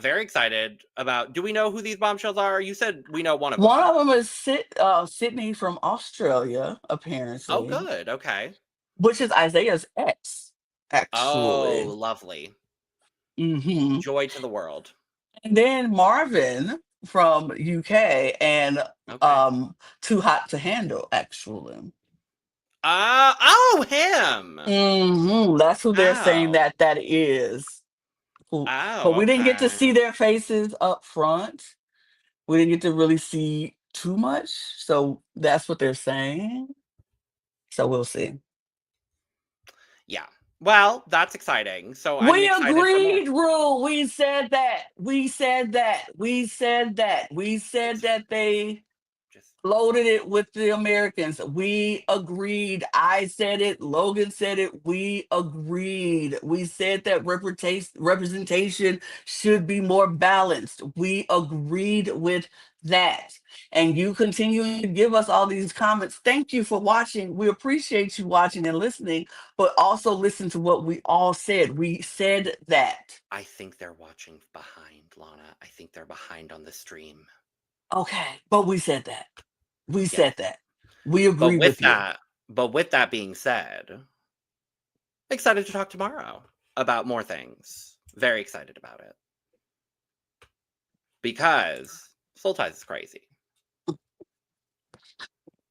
Very excited about. Do we know who these bombshells are? You said we know one of One them. of them is Sydney from Australia, Oh, apparently, good. Okay. which is Isaiah's ex, Oh, actually. lovely. Hmm. Joy to the world. And then Marvin from UK and Okay. um, Too Hot to Handle, actually. Oh, him. That's who they're saying Oh. that is. Who, but Oh, we didn't get to okay. see their faces up front. We didn't get to really see too much. So that's what they're saying. So we'll see. Yeah. Well, that's exciting. So I'm We excited for more. agreed, Rule. We said that. We said that. We said that. We said Just that they just loaded it with the Americans. We agreed. I said it. Logan said it. We agreed. We said that representation should be more balanced. We agreed with that. And you continuing to give us all these comments. Thank you for watching. We appreciate you watching and listening, but also listen to what we all said. We said that. I think they're watching behind, Lana. I think they're behind on the stream. Okay, but we said that. We Yes. said that. We But agree with with you. that, but with that being said, excited to talk tomorrow about more things. Very excited about it. Because Soul Ties is crazy.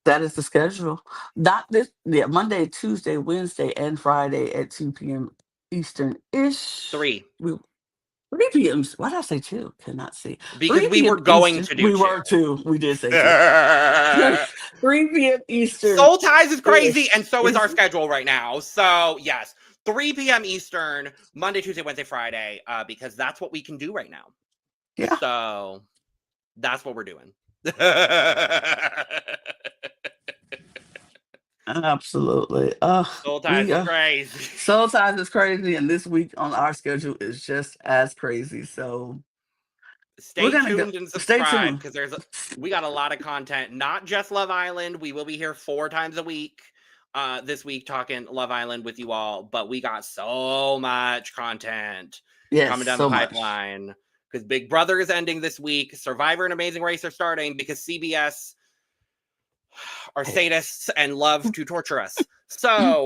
That is the schedule. Not this, yeah, Monday, Tuesday, Wednesday, and Friday at 2 p.m. Eastern ish. 3. We 3 p.m. Why did I say two? Cannot see. Because 3 we were p.m. going Eastern. to do We 2. were two. We did say two. 3 p.m. Eastern Soul Ties is crazy, and ish. so is our schedule right now. So, yes, 3 p.m. Eastern, Monday, Tuesday, Wednesday, Friday, because that's what we can do right now. Yeah, So, that's what we're doing. absolutely. Soul Ties We is crazy. Soul Ties is crazy, and this week on our schedule is just as crazy. So we're Stay gonna go. tuned and Stay subscribe tuned. because we got a lot of content, not just Love Island. We will be here 4 times a week this week talking Love Island with you all, but we got so much content Yes, coming down the so much. pipeline because Big Brother is ending this week. Survivor and Amazing Race are starting because CBS are sadists and love to torture us. So,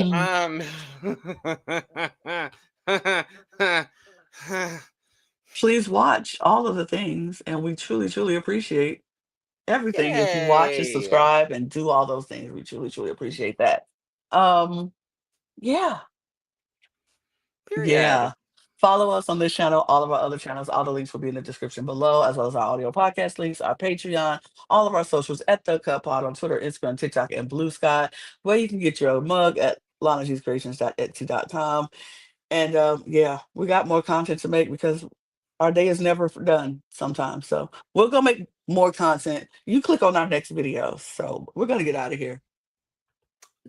Please watch all of the things, and we truly, truly appreciate everything. If you watch and yay. subscribe and do all those things, we truly, truly appreciate that. Um, yeah, Period. yeah. Follow us on this channel, all of our other channels. All the links will be in the description below, as well as our audio podcast links, our Patreon, all of our socials at The Cut Pod on Twitter, Instagram, TikTok, and Blue Sky, where you can get your mug at lanagcreations.etsy.com. And yeah, we got more content to make because our day is never done sometimes. So we're gonna make more content. You click on our next video. So we're gonna get out of here.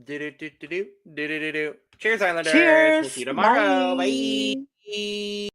Do do do do do do do do. Cheers, Islanders. We'll see Cheers. you tomorrow. Bye. Bye.